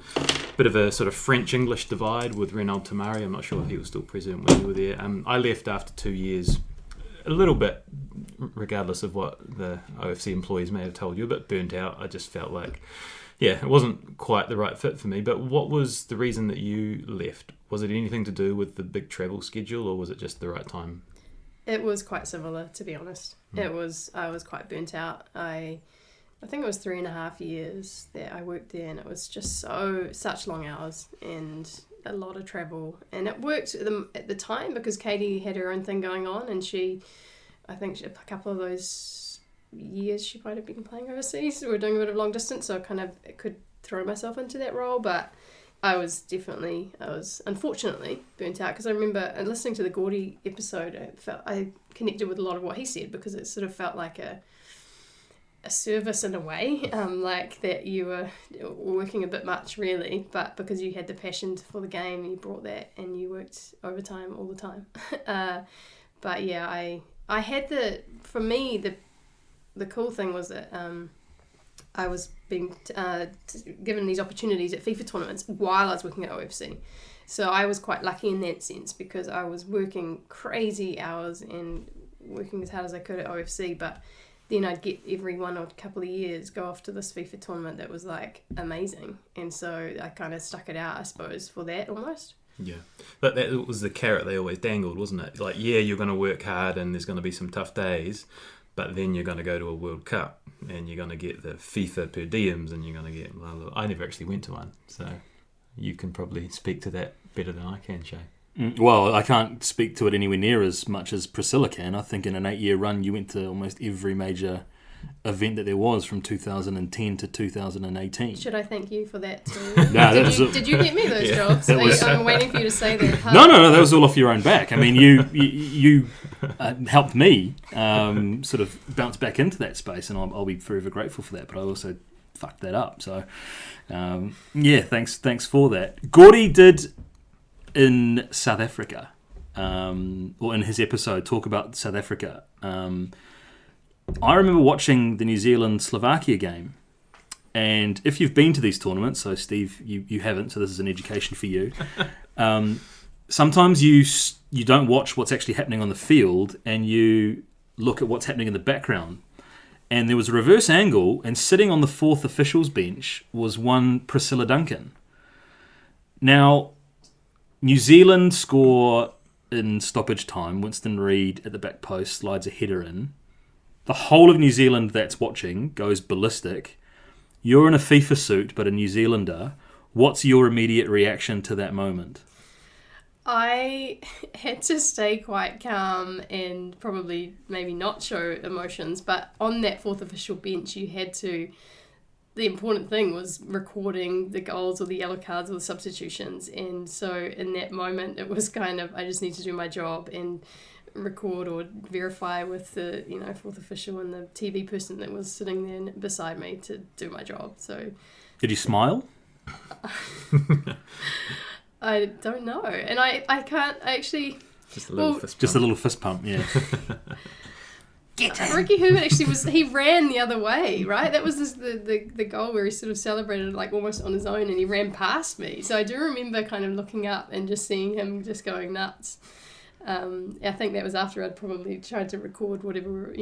bit of a sort of French-English divide with Renaud Tamari. I'm not sure if he was still president when you were there. I left after 2 years, a little bit, regardless of what the OFC employees may have told you, a bit burnt out. I just felt like, it wasn't quite the right fit for me. But what was the reason that you left? Was it anything to do with the big travel schedule, or was it just the right time?
It was quite similar, to be honest. I was quite burnt out. I think it was 3.5 years that I worked there, and it was just such long hours and a lot of travel. And it worked at the time because Katie had her own thing going on, and I think a couple of those years she might have been playing overseas. We were doing a bit of long distance, so I could throw myself into that role, but I was unfortunately burnt out, because I remember listening to the Gordy episode, I connected with a lot of what he said, because it sort of felt like a service in a way, like that you were working a bit much really, but because you had the passion for the game, you brought that and you worked overtime all the time. But yeah, I had for me, the cool thing was that I was being given these opportunities at FIFA tournaments while I was working at OFC. So I was quite lucky in that sense, because I was working crazy hours and working as hard as I could at OFC, but then I'd get every 1 or couple of years go off to this FIFA tournament that was like amazing, and so I kind of stuck it out, I suppose, for that almost.
Yeah, but that was the carrot they always dangled, wasn't it? Like, yeah, you're going to work hard and there's going to be some tough days, but then you're going to go to a World Cup and you're going to get the FIFA per diems and you're going to get blah, blah. I never actually went to one, so you can probably speak to that better than I can, Shay.
Well, I can't speak to it anywhere near as much as Priscilla can. I think in an 8-year run, you went to almost every major event that there was from 2010 to 2018.
Should I thank you for that too?
No,
did you get me those jobs? I'm waiting for you to say that.
No, that was all off your own back. I mean, you helped me sort of bounce back into that space, and I'll be forever grateful for that. But I also fucked that up. So, thanks for that. Gordy did in South Africa, or in his episode, talk about South Africa. I remember watching the New Zealand-Slovakia game, and if you've been to these tournaments, so Steve, you haven't, so this is an education for you. Sometimes you don't watch what's actually happening on the field, and you look at what's happening in the background. And there was a reverse angle, and sitting on the fourth officials bench was one Priscilla Duncan. Now, New Zealand score in stoppage time. Winston Reid at the back post slides a header in. The whole of New Zealand that's watching goes ballistic. You're in a FIFA suit, but a New Zealander. What's your immediate reaction to that moment?
I had to stay quite calm and probably maybe not show emotions, but on that fourth official bench, you had to... The important thing was recording the goals or the yellow cards or the substitutions. And so in that moment, it was kind of, I just need to do my job and record or verify with the fourth official and the TV person that was sitting there beside me to do my job. So
did you smile?
I don't know, and I can't actually.
Just a little fist pump.
Just a little fist pump, yeah.
Ricky Hoodman actually he ran the other way, right? That was the goal where he sort of celebrated like almost on his own, and he ran past me. So I do remember kind of looking up and just seeing him just going nuts. I think that was after I'd probably tried to record whatever,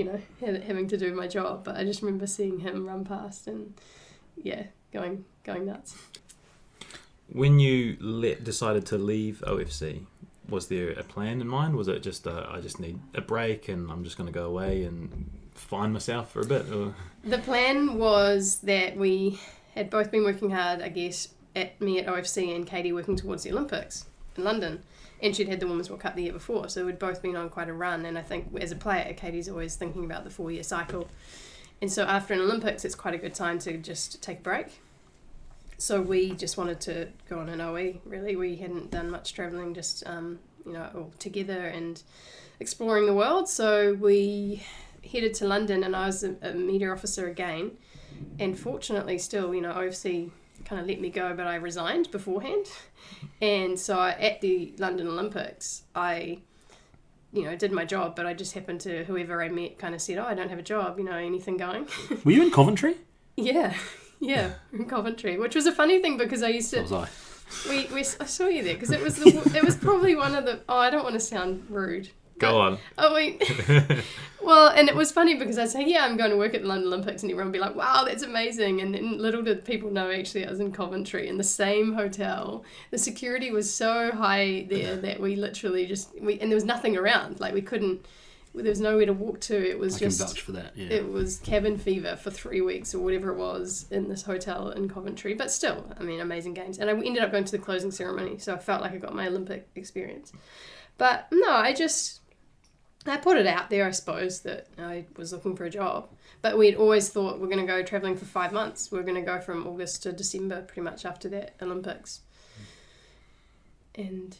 having to do my job. But I just remember seeing him run past and, going nuts.
When you decided to leave OFC, was there a plan in mind? Was it just I just need a break and I'm just going to go away and find myself for a bit? Or?
The plan was that we had both been working hard, I guess, me at OFC and Katie working towards the Olympics in London. And she'd had the Women's World Cup the year before, so we'd both been on quite a run. And I think as a player, Katie's always thinking about the 4-year cycle. And so after an Olympics, it's quite a good time to just take a break. So we just wanted to go on an OE, really. We hadn't done much travelling, just, all together and exploring the world. So we headed to London, and I was a media officer again. And fortunately still, OFC kind of let me go, but I resigned beforehand. And so at the London Olympics, I did my job, but I just happened to, whoever I met kind of said, I don't have a job, anything going.
Were you in Coventry?
Yeah, in Coventry, which was a funny thing because I used to...
So was I.
I saw you there because it was probably one of the... Oh, I don't want to sound rude.
Go on.
Oh, wait. Well, and it was funny because I'd say, I'm going to work at the London Olympics, and everyone would be like, wow, that's amazing. And then little did people know, actually, I was in Coventry in the same hotel. The security was so high there that we literally and there was nothing around. Like, there was nowhere to walk to. It was
I can vouch for that, yeah.
It was cabin fever for 3 weeks or whatever it was in this hotel in Coventry. But still, amazing games. And I ended up going to the closing ceremony, so I felt like I got my Olympic experience. But no, I put it out there, I suppose, that I was looking for a job. But we'd always thought we're going to go travelling for 5 months. We're going to go from August to December pretty much after that Olympics. And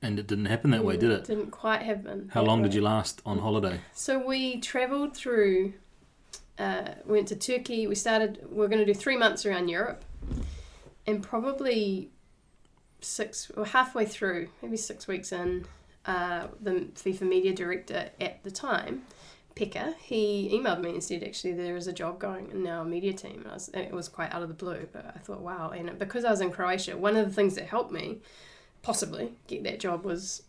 it didn't happen that way, did it?
Didn't quite happen.
How long did you last on holiday?
So we travelled through, went to Turkey. We're going to do 3 months around Europe. And probably halfway through, maybe 6 weeks in, the FIFA media director at the time, Pekka, he emailed me and said, actually, there is a job going in our media team. And it was quite out of the blue, but I thought, wow. And because I was in Croatia, one of the things that helped me possibly get that job was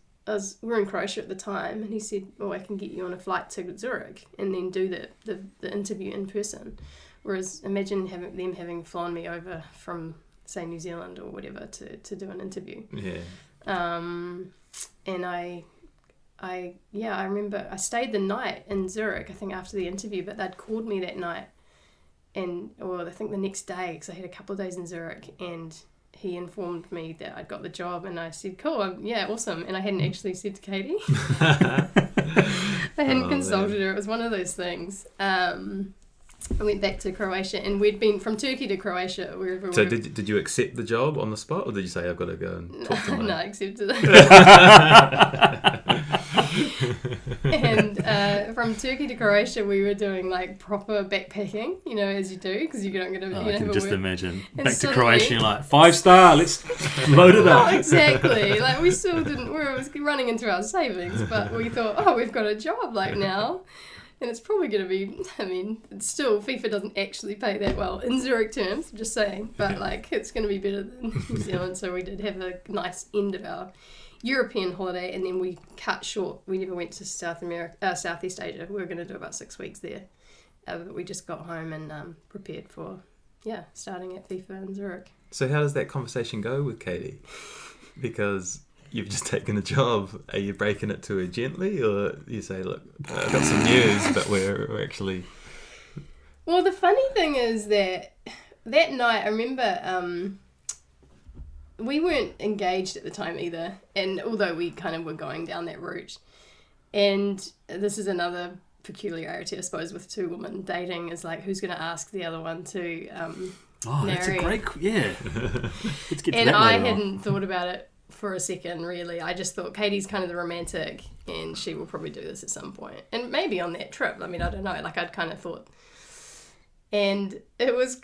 we were in Croatia at the time, and he said, "Oh, I can get you on a flight to Zurich and then do the interview in person." Whereas imagine them having flown me over from, say, New Zealand or whatever to do an interview.
Yeah.
And I remember I stayed the night in Zurich, I think, after the interview, but they'd called me that night, or I think the next day, because I had a couple of days in Zurich, and he informed me that I'd got the job, and I said, cool, awesome. And I hadn't actually said to Katie. I hadn't consulted her. It was one of those things. I went back to Croatia, and we'd been from Turkey to Croatia, wherever.
So did you accept the job on the spot, or did you say, I've got to go and talk to him?
No, I accepted it. And from Turkey to Croatia, we were doing like proper backpacking, as you do, because you're not going to.
I can just imagine.
And
back to Croatia, you're like 5-star. Let's load it up.
Exactly. Like we still didn't. We were running into our savings, but we thought, we've got a job now. And it's probably going to be, it's still, FIFA doesn't actually pay that well in Zurich terms, I'm just saying. But, it's going to be better than New Zealand. So we did have a nice end of our European holiday. And then we cut short. We never went to Southeast Asia. We were going to do about 6 weeks there. But we just got home and prepared for, starting at FIFA in Zurich.
So how does that conversation go with Katie? Because you've just taken a job. Are you breaking it to her gently, or you say, look, I've got some news, but we're actually...
Well, the funny thing is that night, I remember we weren't engaged at the time either, and although we kind of were going down that route. And this is another peculiarity, I suppose, with two women dating, is like, who's going to ask the other one to marry?
That's a great... Yeah. Let's get to
and
that
I
later
hadn't
on.
thought about it for a second, really. I just thought Katie's kind of the romantic, and she will probably do this at some point, and maybe on that trip. I don't know, I'd kind of thought. And it was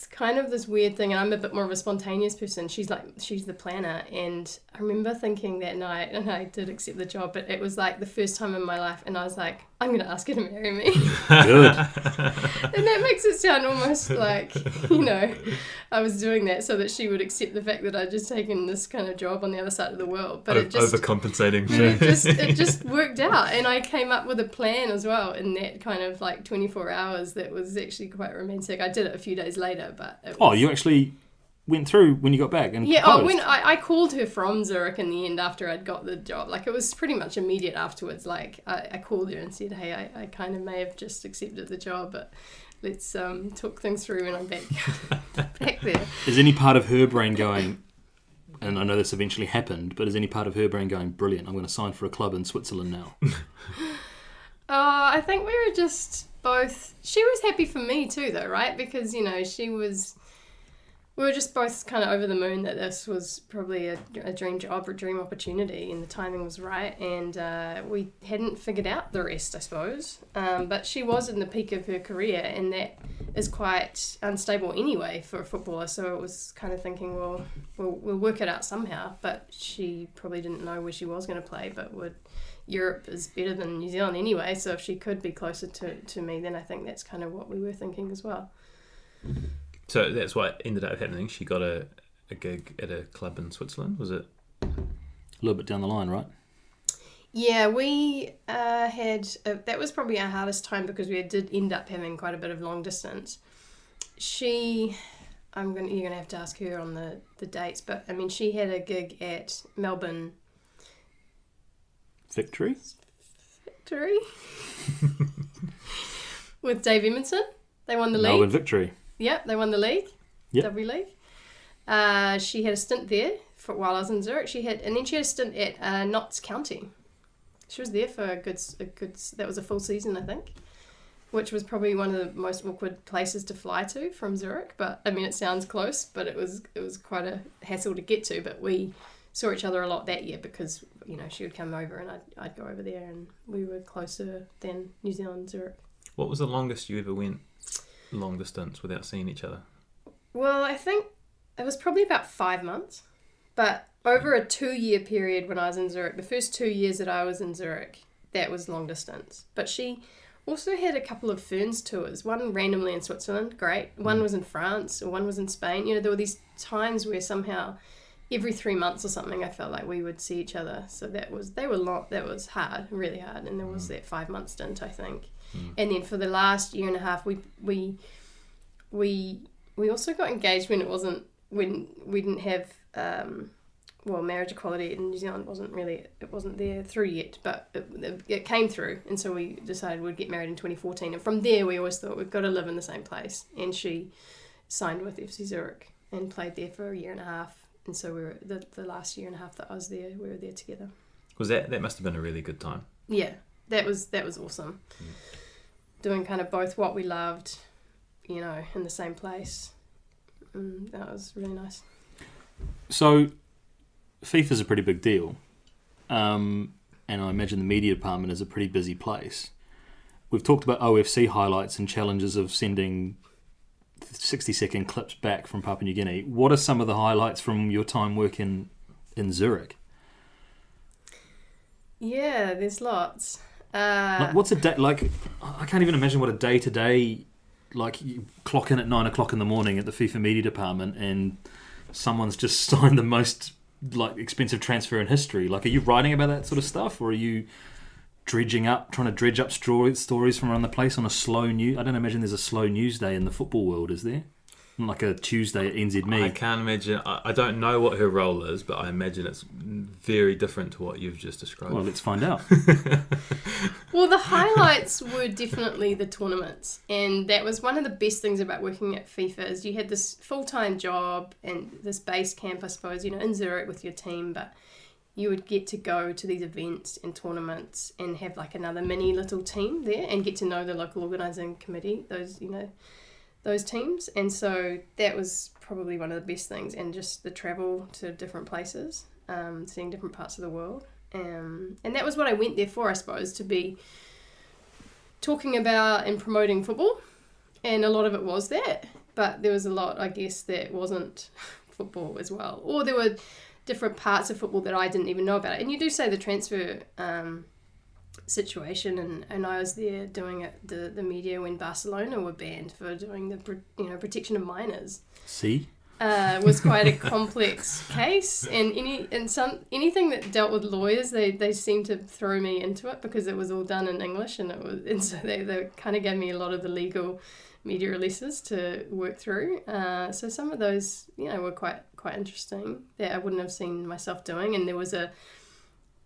kind of this weird thing, and I'm a bit more of a spontaneous person. She's the planner, and I remember thinking that night, and I did accept the job, but it was like the first time in my life, and I was like, I'm going to ask her to marry me.
Good.
And that makes it sound almost like, I was doing that so that she would accept the fact that I'd just taken this kind of job on the other side of the world. But it just...
Overcompensating.
It just worked out. And I came up with a plan as well in that kind of 24 hours that was actually quite romantic. I did it a few days later, but... It was...
Oh, you actually went through when you got back and
Yeah,
proposed.
I called her from Zurich in the end after I'd got the job. It was pretty much immediate afterwards. I called her and said, hey, I kind of may have just accepted the job, but let's talk things through when I'm back there.
Is any part of her brain going, and I know this eventually happened, but is any part of her brain going, brilliant, I'm going to sign for a club in Switzerland now?
I think we were just both... She was happy for me too, though, right? Because, we were just both kind of over the moon that this was probably a dream job or dream opportunity, and the timing was right, and we hadn't figured out the rest, I suppose. But she was in the peak of her career, and that is quite unstable anyway for a footballer, so it was kind of thinking, well, we'll work it out somehow. But she probably didn't know where she was going to play, but Europe is better than New Zealand anyway, so if she could be closer to me, then I think that's kind of what we were thinking as well.
So that's what ended up happening. She got a gig at a club in Switzerland, was it?
A little bit down the line, right?
Yeah, we that was probably our hardest time because we did end up having quite a bit of long distance. You're gonna have to ask her on the dates, but she had a gig at Melbourne
Victory
with Dave Emerson. They won the league.
Melbourne Victory.
Yep, they won the league.
Yep.
W League. She had a stint there while I was in Zurich. And then she had a stint at Notts County. She was there for a good. That was a full season, I think, which was probably one of the most awkward places to fly to from Zurich. But it sounds close, but it was quite a hassle to get to. But we saw each other a lot that year because she would come over and I'd go over there, and we were closer than New Zealand, Zurich.
What was the longest you ever went long distance without seeing each other?
Well, I think it was probably about 5 months, but over a 2-year period when I was in Zurich, the first 2 years that I was in Zurich, that was long distance. But she also had a couple of Ferns tours, one randomly in Switzerland, great, one was in France, or one was in Spain. There were these times where somehow every 3 months or something, I felt like we would see each other. So that was hard, really hard. And there was that 5 month stint, I think. And then for the last year and a half, we also got engaged when when we didn't have, marriage equality in New Zealand wasn't there through yet, but it came through. And so we decided we'd get married in 2014. And from there, we always thought we've got to live in the same place. And she signed with FC Zurich and played there for a year and a half. And so we were the last year and a half that I was there, we were there together.
Was that must have been a really good time?
Yeah, that was awesome. Doing kind of both what we loved, in the same place. That was really nice.
So, FIFA's a pretty big deal, and I imagine the media department is a pretty busy place. We've talked about OFC highlights and challenges of sending 60-second clips back from Papua New Guinea. What are some of the highlights from your time working in Zurich?
Yeah, there's lots.
What's a day like? I can't even imagine what a day-to-day, like, you clock in at 9 o'clock in the morning at the FIFA media department and someone's just signed the most expensive transfer in history. Like, are you writing about that sort of stuff, or are you trying to dredge up stories from around the place on a slow news? I don't imagine there's a slow news day in the football world, is there? Like a Tuesday at NZME.
I can't imagine. I don't know what her role is, but I imagine it's very different to what you've just described.
Well, let's find out.
Well, the highlights were definitely the tournaments, and that was one of the best things about working at FIFA is you had this full-time job and this base camp, I suppose, in Zurich with your team, but you would get to go to these events and tournaments and have like another mini little team there and get to know the local organising committee, those teams. And so that was probably one of the best things, and just the travel to different places, seeing different parts of the world. And that was what I went there for, I suppose, to be talking about and promoting football. And a lot of it was that, but there was a lot, I guess, that wasn't football as well. Or there were different parts of football that I didn't even know about. And you do say the transfer situation, and I was there doing the media when Barcelona were banned for doing the protection of minors.
See?
Was quite a complex case, and anything that dealt with lawyers, they seemed to throw me into it because it was all done in English, and so they kind of gave me a lot of the legal media releases to work through. So some of those were quite interesting that I wouldn't have seen myself doing. And there was a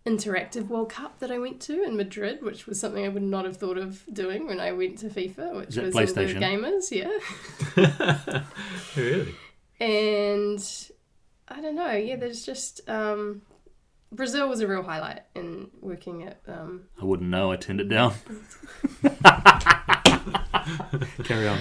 interactive World Cup that I went to in Madrid, which was something I would not have thought of doing when I went to FIFA, which was
PlayStation?
the gamers, yeah.
Really?
And I don't know, there's just Brazil was a real highlight in working at
I wouldn't know, I turned it down. Carry on.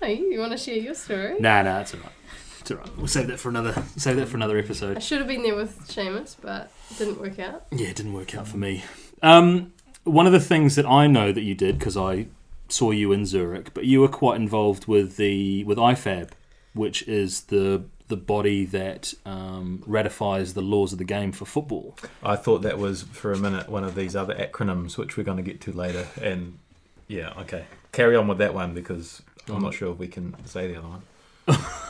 Hey, you want to share your story?
Nah, it's alright. It's alright. We'll save that for another episode.
I should have been there with Seamus, but it didn't work out.
Yeah, it didn't work out for me. One of the things that I know that you did, because I saw you in Zurich, but you were quite involved with IFAB, which is the body that ratifies the laws of the game for football.
I thought that was, for a minute, one of these other acronyms, which we're going to get to later. And yeah, okay. Carry on with that one, because I'm not sure if we can say the other one.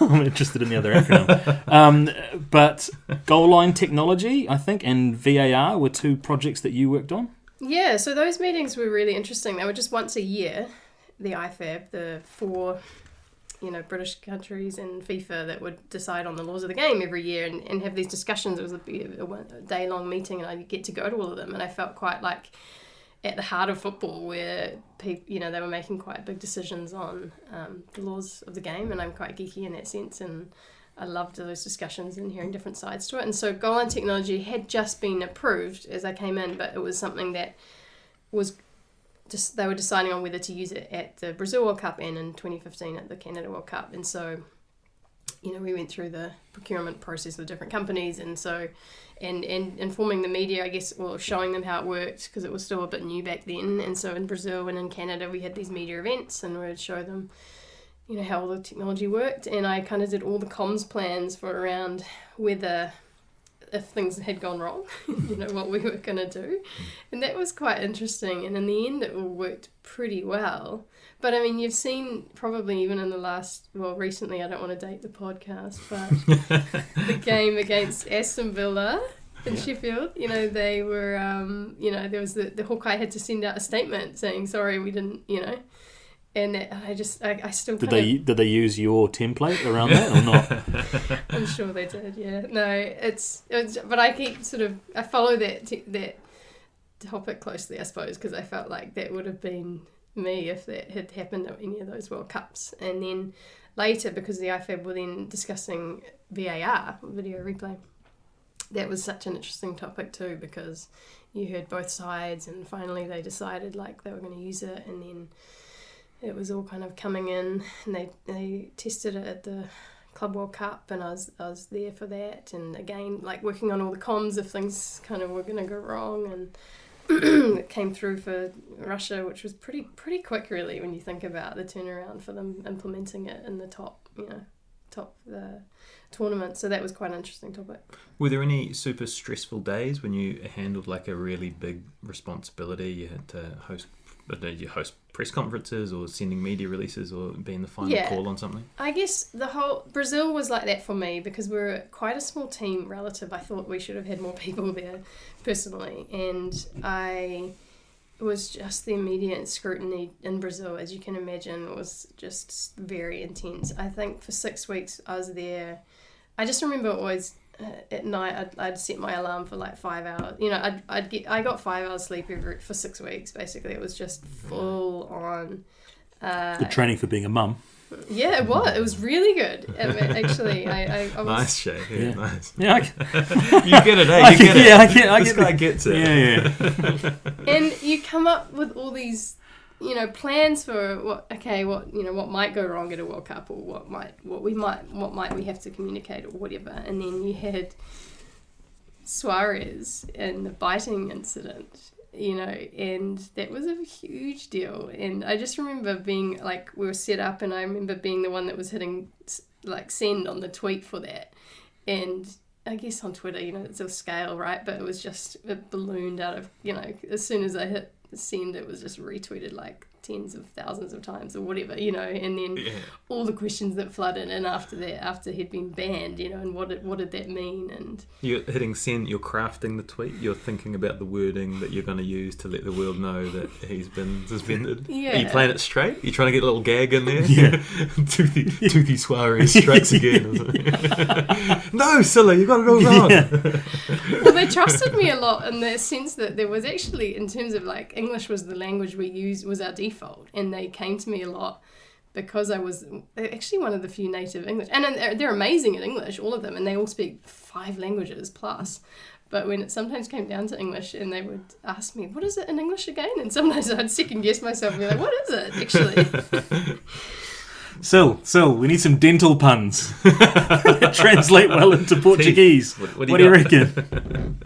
I'm interested in the other acronym. But goal line technology, I think, and VAR were two projects that you worked on?
Yeah, so those meetings were really interesting. They were just once a year, the IFAB, the four British countries and FIFA that would decide on the laws of the game every year and have these discussions. It was a day-long meeting, and I'd get to go to all of them, and I felt quite like at the heart of football, where people, they were making quite big decisions on the laws of the game, and I'm quite geeky in that sense, and I loved those discussions and hearing different sides to it. And so goal line technology had just been approved as I came in, but it was something that was just, they were deciding on whether to use it at the Brazil World Cup and in 2015 at the Canada World Cup. And so, we went through the procurement process with different companies, and so and informing the media, I guess, or showing them how it worked, because it was still a bit new back then. And so in Brazil and in Canada, we had these media events, and we would show them, how all the technology worked. And I kind of did all the comms plans for around whether if things had gone wrong, what we were going to do. And that was quite interesting. And in the end, it all worked pretty well. But, I mean, you've seen probably even in the recently, I don't want to date the podcast, but the game against Aston Villa in Sheffield, they were, there was the Hawkeye had to send out a statement saying, sorry, we didn't, and I still
did they use your template around that or not?
I'm sure they did. Yeah. No, it's but I keep I follow that topic closely, I suppose, because I felt like that would have been me if that had happened at any of those World Cups. And then later, because the IFAB were then discussing VAR, video replay, that was such an interesting topic too, because you heard both sides, and finally they decided like they were going to use it, and then it was all kind of coming in, and they tested it at the Club World Cup, and I was there for that, and again like working on all the comms if things kind of were going to go wrong, and it came through for Russia, which was pretty quick really when you think about the turnaround for them implementing it in the top tournament. So that was quite an interesting topic.
Were there any super stressful days when you handled like a really big responsibility? You had to host press conferences or sending media releases or being the final call on something? I guess the whole Brazil was like that for me because we're quite a small team relative. I thought we should have had more people there personally, and it was just the immediate scrutiny in Brazil, as you can imagine, was just very intense. I think for 6 weeks I was there. I just remember always at night I'd set my alarm for like 5 hours. I got 5 hours sleep for 6 weeks. Basically, it was just full on.
Good training for being a mum.
Yeah, it was. It was really good. Actually, I was...
Nice, Shay. Yeah, nice.
Yeah,
you get it, eh? You get it.
Yeah, I get
this guy gets it.
Yeah.
And you come up with all these, plans for what might go wrong at a World Cup, or what might we have to communicate, or whatever. And then you had Suarez and the biting incident. And that was a huge deal. And I just remember being like, we were set up, and I remember being the one that was hitting like send on the tweet for that. And I guess on Twitter, it's a scale, right? But it ballooned out of, as soon as I hit send, it was just retweeted like tens of thousands of times or whatever, and then all the questions that flooded in after that, after he'd been banned, and what did that mean? And
you're hitting send, you're crafting the tweet, you're thinking about the wording that you're going to use to let the world know that he's been suspended.
Yeah.
Are you playing it straight? Are you trying to get a little gag in there?
Yeah.
Toothy Suarez strikes again. No, Cilla, you got it all wrong.
Yeah. Well, they trusted me a lot in the sense that there was actually, in terms of like English was the language we used, was our default, and they came to me a lot because I was actually one of the few native English, and they're amazing at English, all of them, and they all speak 5 languages plus. But when it sometimes came down to English, and they would ask me, what is it in English again? And sometimes I'd second guess myself and be like, what is it actually?
So we need some dental puns that translate well into Portuguese. What do you reckon?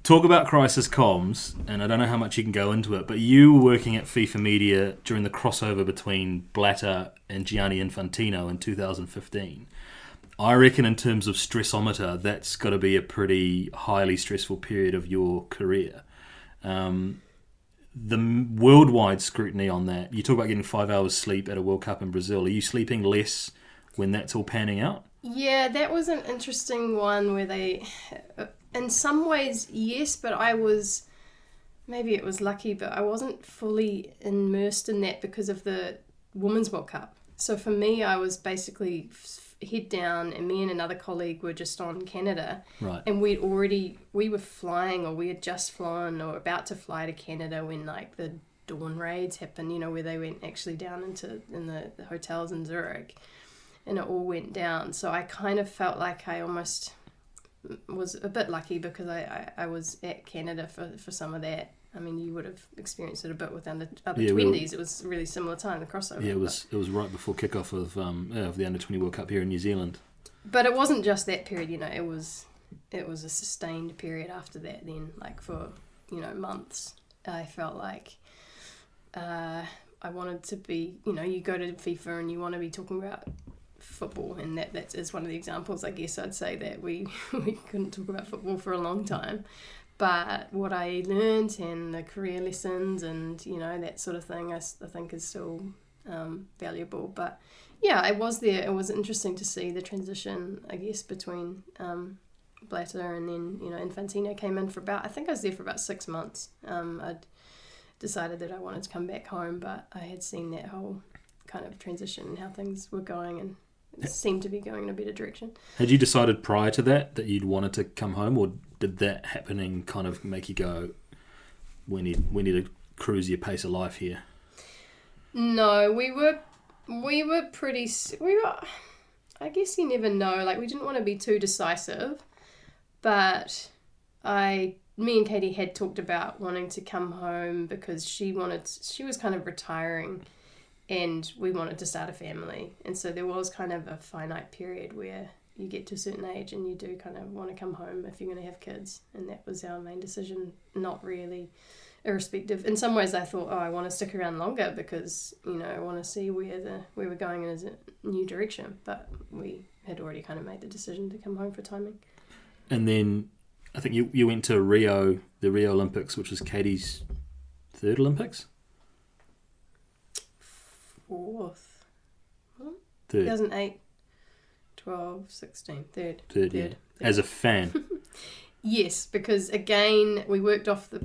Talk about crisis comms, and I don't know how much you can go into it, but you were working at FIFA Media during the crossover between Blatter and Gianni Infantino in 2015. I reckon in terms of stressometer, that's got to be a pretty highly stressful period of your career. The worldwide scrutiny on that, you talk about getting 5 hours sleep at a World Cup in Brazil. Are you sleeping less when that's all panning out?
Yeah, that was an interesting one where they... In some ways, yes, but maybe it was lucky, but I wasn't fully immersed in that because of the Women's World Cup. So for me, I was basically head down, and me and another colleague were just on Canada.
Right.
And we were flying, or we had just flown or about to fly to Canada when like the dawn raids happened, where they went actually down in the hotels in Zurich, and it all went down. So I kind of felt like I almost was a bit lucky because I was at Canada for some of that. I mean, you would have experienced it a bit with under 20s. It was a really similar time, the crossover.
Yeah, it was right before kickoff of the under 20 World Cup here in New Zealand.
But it wasn't just that period, it was a sustained period after that. Then, like for months, I felt like I wanted to be. You go to FIFA and you want to be talking about football, and that is one of the examples. I guess I'd say that we couldn't talk about football for a long time, but what I learned and the career lessons and that sort of thing I think is still valuable. But yeah, I was there. It was interesting to see the transition, I guess, between Blatter and then Infantino came in for about, I think I was there for about 6 months. I'd decided that I wanted to come back home, but I had seen that whole kind of transition and how things were going, and it seemed to be going in a better direction.
Had you decided prior to that you'd wanted to come home, or did that happening kind of make you go, we need to cruise your pace of life here?
No, we were I guess you never know, like we didn't want to be too decisive, but me and Katie had talked about wanting to come home because she was kind of retiring and we wanted to start a family. And so there was kind of a finite period where you get to a certain age and you do kind of want to come home if you're going to have kids. And that was our main decision, not really irrespective. In some ways I thought, I want to stick around longer because, I want to see where we're going in a new direction. But we had already kind of made the decision to come home for timing.
And then I think you went to the Rio Olympics, which was Katie's third Olympics?
Fourth. What?
Third.
2008, 12, 16. Third.
Yeah. As a fan.
Yes, because again, we worked off the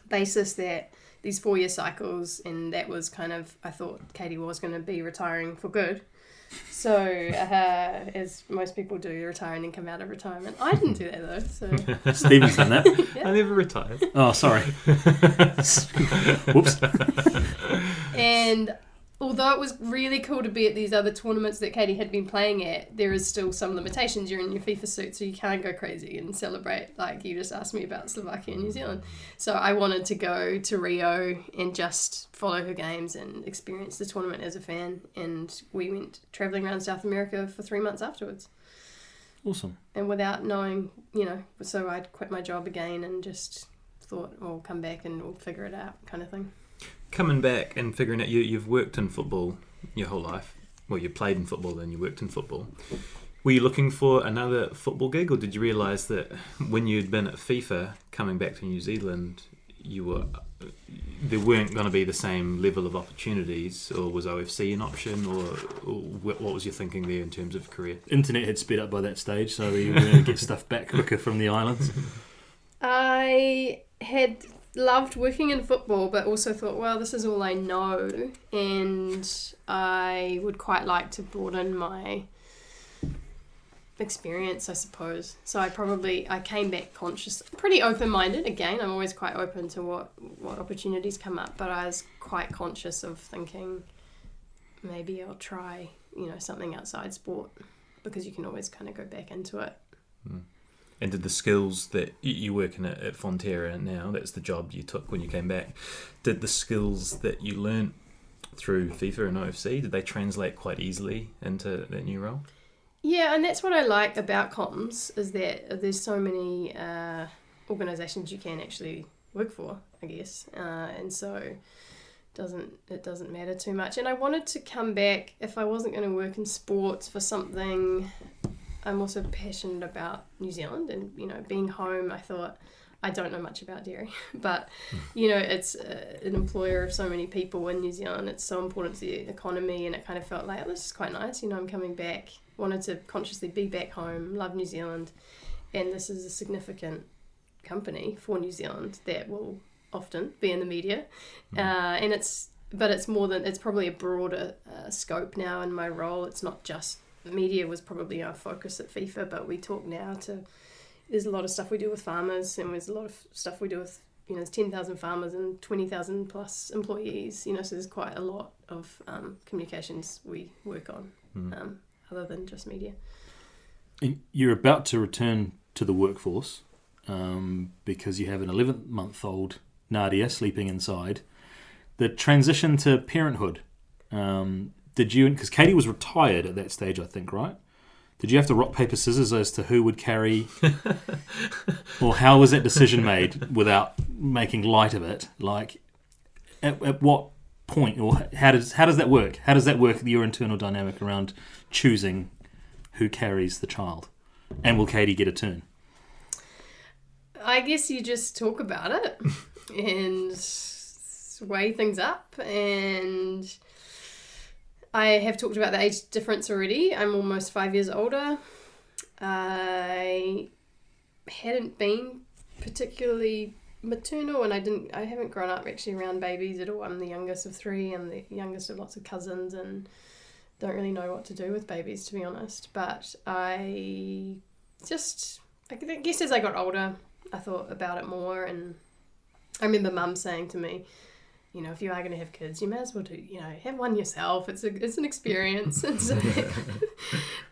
basis that these 4-year cycles, and that was kind of, I thought Katie was going to be retiring for good. So, as most people do, retire and then come out of retirement. I didn't do that though. So
Stephen's done that.
Yeah.
I never retired.
Oh, sorry. Whoops.
And although it was really cool to be at these other tournaments that Katie had been playing at, there is still some limitations. You're in your FIFA suit, so you can't go crazy and celebrate like you just asked me about Slovakia and New Zealand. So I wanted to go to Rio and just follow her games and experience the tournament as a fan. And we went travelling around South America for 3 months afterwards.
Awesome.
And without knowing, so I'd quit my job again and just thought, we'll come back and we'll figure it out kind of thing.
Coming back and figuring out, you've worked in football your whole life. Well, you played in football and you worked in football. Were you looking for another football gig, or did you realise that when you'd been at FIFA, coming back to New Zealand, there weren't going to be the same level of opportunities, or was OFC an option, or what was your thinking there in terms of career?
Internet had sped up by that stage, so you were going to get stuff back quicker from the islands.
I had loved working in football, but also thought, well, this is all I know, and I would quite like to broaden my experience, I suppose. So I came back conscious, pretty open-minded. Again, I'm always quite open to what opportunities come up, but I was quite conscious of thinking maybe I'll try, something outside sport, because you can always kind of go back into it.
Mm. And did the skills that you work in at Fonterra now, that's the job you took when you came back, did the skills that you learnt through FIFA and OFC, did they translate quite easily into that new role?
Yeah, and that's what I like about comms, is that there's so many organisations you can actually work for, I guess, and so it doesn't matter too much. And I wanted to come back, if I wasn't going to work in sports, for something. I'm also passionate about New Zealand, and being home, I thought, I don't know much about dairy, but it's an employer of so many people in New Zealand. It's so important to the economy, and it kind of felt like, this is quite nice. I'm coming back, wanted to consciously be back home, love New Zealand, and this is a significant company for New Zealand that will often be in the media, and it's probably a broader scope now in my role. It's not just media was probably our focus at FIFA, but we talk now there's a lot of stuff we do with farmers, and there's a lot of stuff we do with, there's 10,000 farmers and 20,000 plus employees, so there's quite a lot of communications we work on, other than just media.
And you're about to return to the workforce because you have an 11-month-old Nadia sleeping inside. The transition to parenthood, did you, because Katie was retired at that stage, I think, right? Did you have to rock, paper, scissors as to who would carry, or how was that decision made without making light of it? Like, at what point, or how does that work? How does that work, your internal dynamic around choosing who carries the child? And will Katie get a turn?
I guess you just talk about it and weigh things up, and I have talked about the age difference already. I'm almost 5 years older. I hadn't been particularly maternal, and I haven't grown up actually around babies at all. I'm the youngest of 3. I'm the youngest of lots of cousins, and don't really know what to do with babies, to be honest. But I guess as I got older, I thought about it more, and I remember Mum saying to me, you know, if you are going to have kids, you may as well have one yourself. It's an experience. And so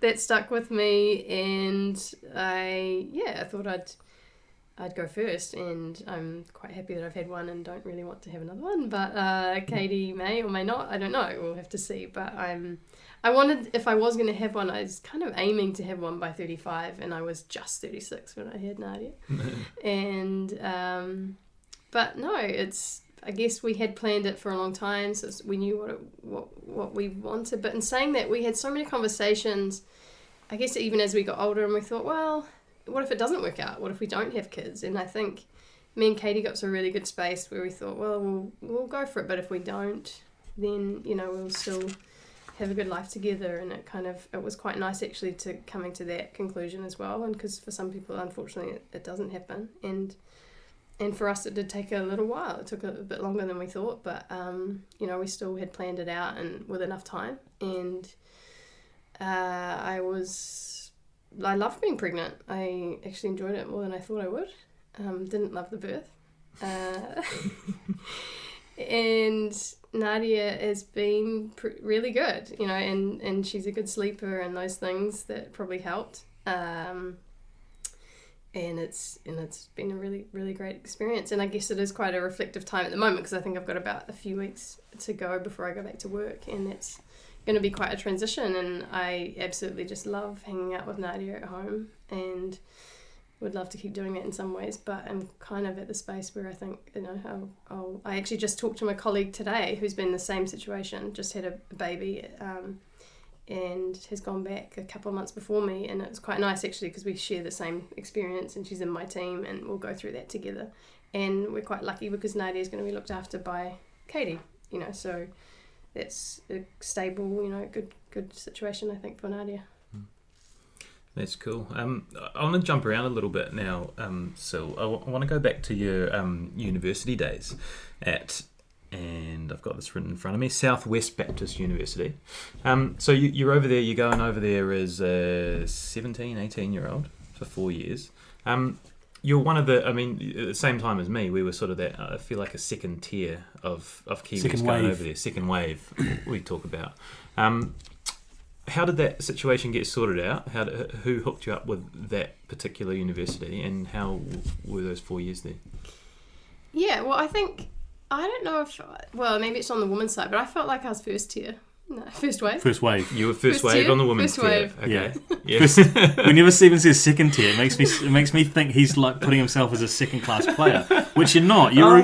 that stuck with me, and I thought I'd go first, and I'm quite happy that I've had one and don't really want to have another one. But Katie may or may not. I don't know. We'll have to see. But I wanted, if I was going to have one, I was kind of aiming to have one by 35, and I was just 36 when I had Nadia. And but no, I guess we had planned it for a long time, so we knew what we wanted. But in saying that, we had so many conversations, I guess even as we got older, and we thought, well, what if it doesn't work out? What if we don't have kids? And I think me and Katie got to a really good space where we thought, well, we'll go for it. But if we don't, then, we'll still have a good life together. And it was quite nice actually to coming to that conclusion as well. And because for some people, unfortunately, it doesn't happen. And for us, it did take a little while. It took a bit longer than we thought, but we still had planned it out and with enough time. And I loved being pregnant. I actually enjoyed it more than I thought I would. Didn't love the birth. And Nadia has been really good, and she's a good sleeper and those things that probably helped. And it's been a really, really great experience. And I guess it is quite a reflective time at the moment, because I think I've got about a few weeks to go before I go back to work, and that's going to be quite a transition. And I absolutely just love hanging out with Nadia at home, and would love to keep doing that in some ways. But I'm kind of at the space where I think, I actually just talked to my colleague today who's been in the same situation, just had a baby, and has gone back a couple of months before me, and it's quite nice actually because we share the same experience, and she's in my team, and we'll go through that together. And we're quite lucky because Nadia is going to be looked after by Katie, so that's a stable, good situation I think for Nadia.
That's cool. I want to jump around a little bit now, Sil. I want to go back to your university days and I've got this written in front of me, Southwest Baptist University. So you're over there, you're going over there as a 17, 18-year-old for 4 years. You're one of the, at the same time as me, we were sort of that, I feel like a second tier of Kiwis going over there. Second wave, we talk about. How did that situation get sorted out? Who hooked you up with that particular university, and how were those 4 years there? Yeah, well,
I don't know if, maybe it's on the women's side, but I felt like I was first tier. No, first wave.
First wave.
You were first wave tier? On the women's
first
tier.
Wave.
Okay.
Yeah. Yes. Whenever Stephen says second tier, it makes me think he's like putting himself as a second class player, which you're not. You're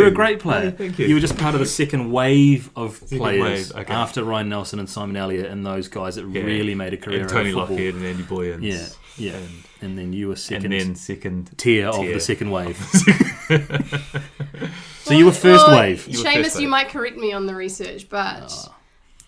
a great player.
Oh, thank you.
You were just part of the second wave of players after Ryan Nelson and Simon Elliott and those guys that really made a career
and Tony
out of football.
Lockhead and Andy Boyens.
Yeah. And then you were second
tier
of the second wave. So you were first wave.
Seamus, you might correct me on the research, but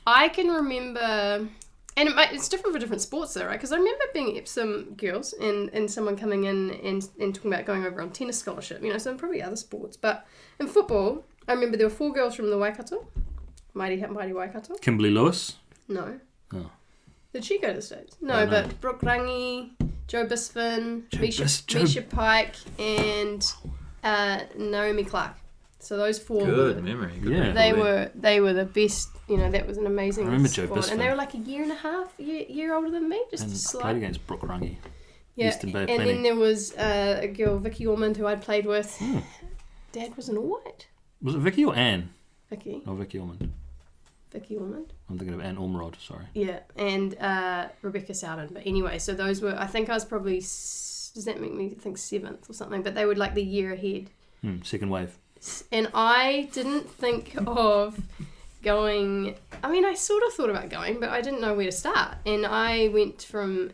I can remember, and it's different for different sports though, right? Because I remember being at some girls and someone coming in and talking about going over on tennis scholarship, so probably other sports. But in football, I remember there were 4 girls from the Waikato, mighty Waikato.
Kimberly Lewis?
No.
Oh.
Did she go to the States? No, but Brooke Rangi, Joe Bisfin, Misha Pike, and Naomi Clark. So those 4
Good memory.
They were the best. That was an amazing
squad.
And they were like a year and a half, year older than me. Just
played against Brooke Rangi.
Yeah, and then there was a girl, Vicky Ormond, who I'd played with. Dad was an All White.
Was it Vicky or Anne?
Vicky.
Oh, Vicky Ormond.
Vicky Ormond.
I'm thinking of Anne Ormerod, sorry.
Yeah, and Rebecca Sowden. But anyway, so those were, I think I was probably, does that make me think 7th or something? But they were like the year ahead.
Second wave.
And I didn't think of going. I mean, I sort of thought about going, but I didn't know where to start. And I went from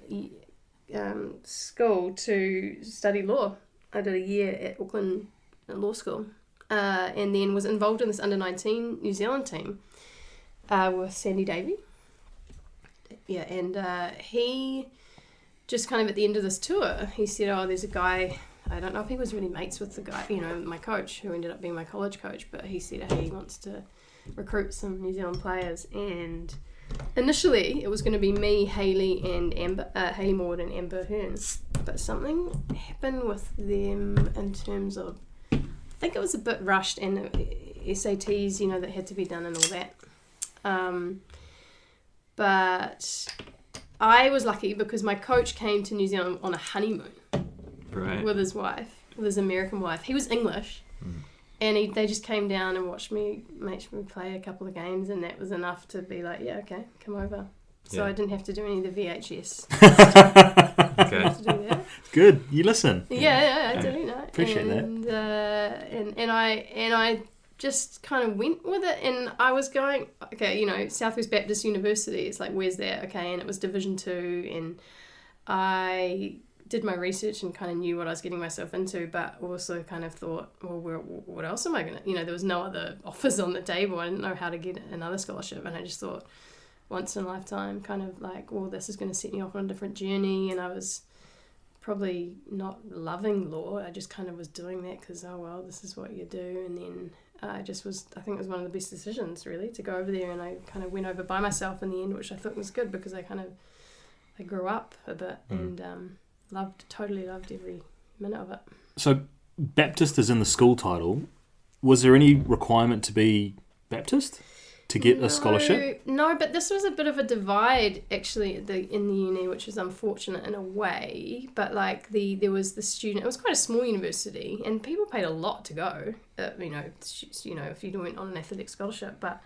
school to study law. I did a year at Auckland Law School, and then was involved in this under-19 New Zealand team with Sandy Davey. Yeah, and he just kind of at the end of this tour, he said, "Oh, there's a guy." I don't know if he was really mates with the guy, my coach, who ended up being my college coach, but he said, hey, he wants to recruit some New Zealand players. And initially, it was going to be me, Hayley, and Hayley Maud and Amber Hearn. But something happened with them in terms of, I think it was a bit rushed, and SATs, that had to be done and all that. But I was lucky because my coach came to New Zealand on a honeymoon.
Right.
With his American wife. He was English, and they just came down and watched me play a couple of games, and that was enough to be like, yeah, okay, come over. So I didn't have to do any of the VHS.
Okay.
To do that.
Good. You listen.
Yeah, I do.
Appreciate that.
And I just kind of went with it, and I was going, okay, Southwest Baptist University. It's like, where's that? Okay, and it was Division 2, and I did my research and kind of knew what I was getting myself into, but also kind of thought, well, what else am I going to, there was no other offers on the table. I didn't know how to get another scholarship, and I just thought, once in a lifetime, kind of like, well, this is going to set me off on a different journey. And I was probably not loving law. I just kind of was doing that because, oh, well, this is what you do. And then I think it was one of the best decisions, really, to go over there. And I kind of went over by myself in the end, which I thought was good because I grew up a bit and totally loved every minute of it.
So Baptist is in the school title. Was there any requirement to be Baptist to get a scholarship?
No, but this was a bit of a divide actually in the uni, which was unfortunate in a way. But there was the student. It was quite a small university, and people paid a lot to go. If you went on an athletic scholarship, but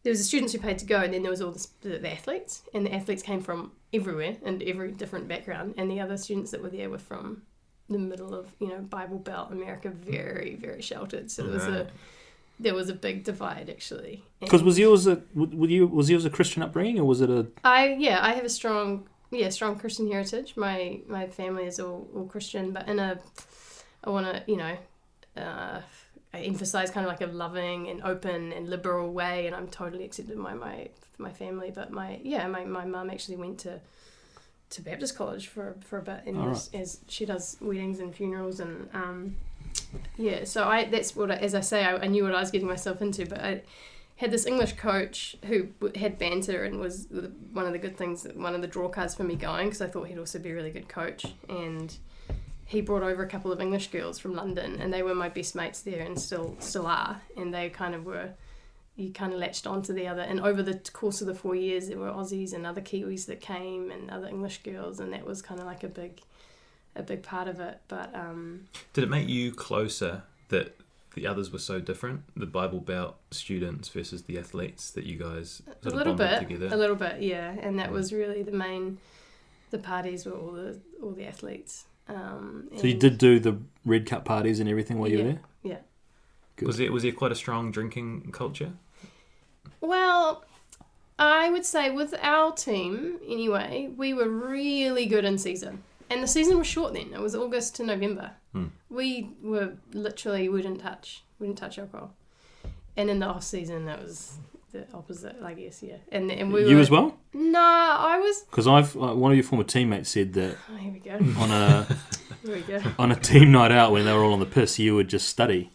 there was the students who paid to go, and then there was all the athletes, and the athletes came from everywhere and every different background, and the other students that were there were from the middle of Bible Belt America, very very sheltered. So there was a big divide actually.
Because was yours a Christian upbringing, or was it a? I
have a strong Christian heritage. My family is all Christian, but I want to I emphasize kind of like a loving and open and liberal way, and I'm totally accepted by my family. But my mum actually went to Baptist college for a bit, and as she does weddings and funerals, and so as I say, I knew what I was getting myself into. But I had this English coach who had banter and was one of the good things, one of the draw cards for me going, because I thought he'd also be a really good coach. And he brought over a couple of English girls from London, and they were my best mates there and still are. And they kind of were, you kind of latched onto the other. And over the course of the 4 years, there were Aussies and other Kiwis that came and other English girls, and that was kind of like a big part of it. But
did it make you closer that the others were so different, the Bible Belt students versus the athletes, that you guys sort of bonded together? A little bit, yeah. And that was really the parties were all the athletes.
So you did do the Red Cup parties and everything while you were there?
Yeah.
Good.
Was there quite a strong drinking culture?
Well, I would say with our team, anyway, we were really good in season. And the season was short then. It was August to November. We didn't touch alcohol. And in the off season, that was the opposite, I guess, yeah. And we
you as well?
No, I was.
Because one of your former teammates said that.
Oh, here we go.
Here we go. On a team night out when they were all on the piss, you would just study.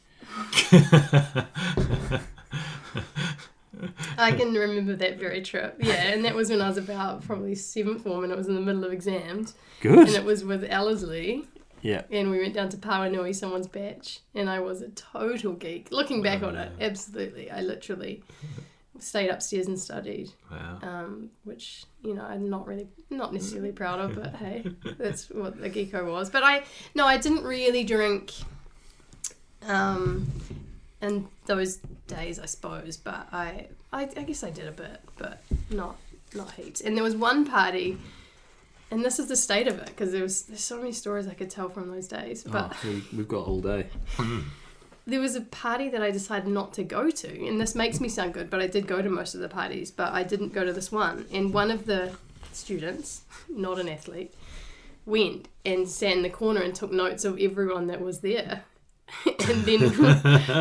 I can remember that very trip. Yeah, and that was when I was about probably 7th form, and it was in the middle of exams.
Good.
And it was with Ellerslie.
Yeah.
And we went down to Pawanui, someone's batch, and I was a total geek. Looking back on it, absolutely. I literally stayed upstairs and studied.
Wow.
Which, I'm not necessarily proud of, but hey, that's what a geeko was. But I didn't really drink in those days, I suppose, but I guess I did a bit, but not heaps. And there was one party, and this is the state of it, because there's so many stories I could tell from those days. But
we've got all day.
there was a party that I decided not to go to, and this makes me sound good, but I did go to most of the parties, but I didn't go to this one. And one of the students, not an athlete, went and sat in the corner and took notes of everyone that was there. And then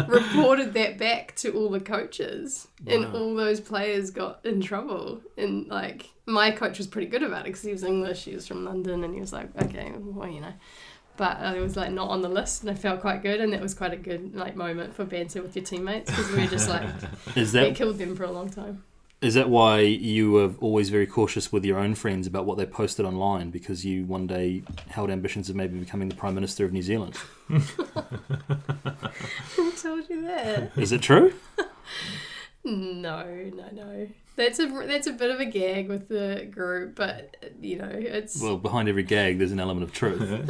reported that back to all the coaches. Wow. And all those players got in trouble. And like, my coach was pretty good about it because he was English, he was from London, and he was like, okay, well, you know. But I was like not on the list, and I felt quite good, and that was quite a good like moment for banter with your teammates, because we were just like, it killed them for a long time.
Is that why you were always very cautious with your own friends about what they posted online, because you one day held ambitions of maybe becoming the Prime Minister of New Zealand?
Who told you that?
Is it true?
No. That's a bit of a gag with the group, but you know, it's...
Well, behind every gag there's an element of truth.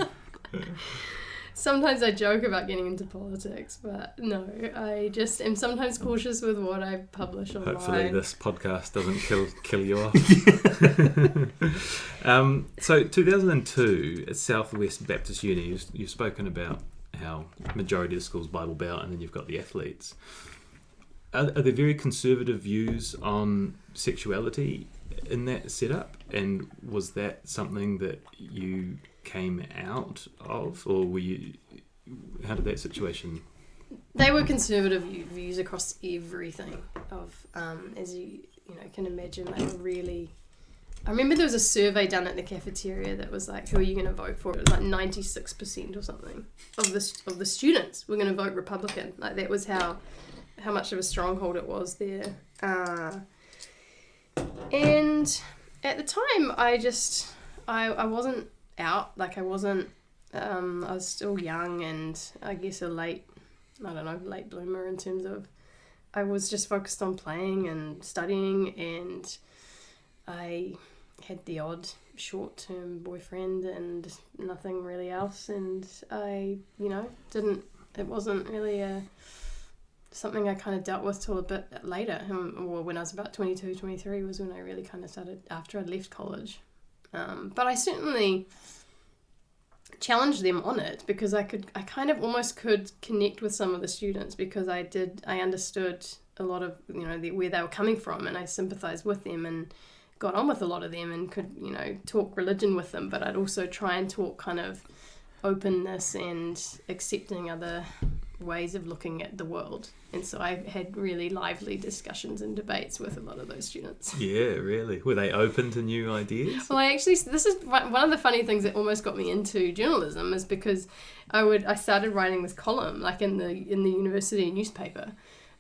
Sometimes I joke about getting into politics, but no, I just am sometimes cautious with what I publish online.
Hopefully this podcast doesn't kill you off. So 2002 at Southwest Baptist Uni, you've spoken about how majority of the school's Bible Belt, and then you've got the athletes. Are there very conservative views on sexuality in that setup? And was that something that you came out of, or were you? How did that situation?
They were conservative views across everything. As you can imagine, they were really. I remember there was a survey done at the cafeteria that was like, "Who are you going to vote for?" It was like 96% or something of the students were going to vote Republican. Like that was how much of a stronghold it was there. And at the time, I wasn't out. Like I wasn't. I was still young, and I guess a late bloomer in terms of. I was just focused on playing and studying, and I had the odd short-term boyfriend and nothing really else, and I, didn't. It wasn't really something I kind of dealt with till a bit later. Or when I was about 22, 23 was when I really kind of started after I'd left college. But I certainly challenged them on it, because I kind of almost could connect with some of the students, because I understood a lot of, where they were coming from, and I sympathized with them and got on with a lot of them and could, talk religion with them, but I'd also try and talk kind of openness and accepting other ways of looking at the world. And so I had really lively discussions and debates with a lot of those students.
Yeah, really? Were they open to new ideas?
Well, this is one of the funny things that almost got me into journalism, is because I started writing this column like in the university newspaper,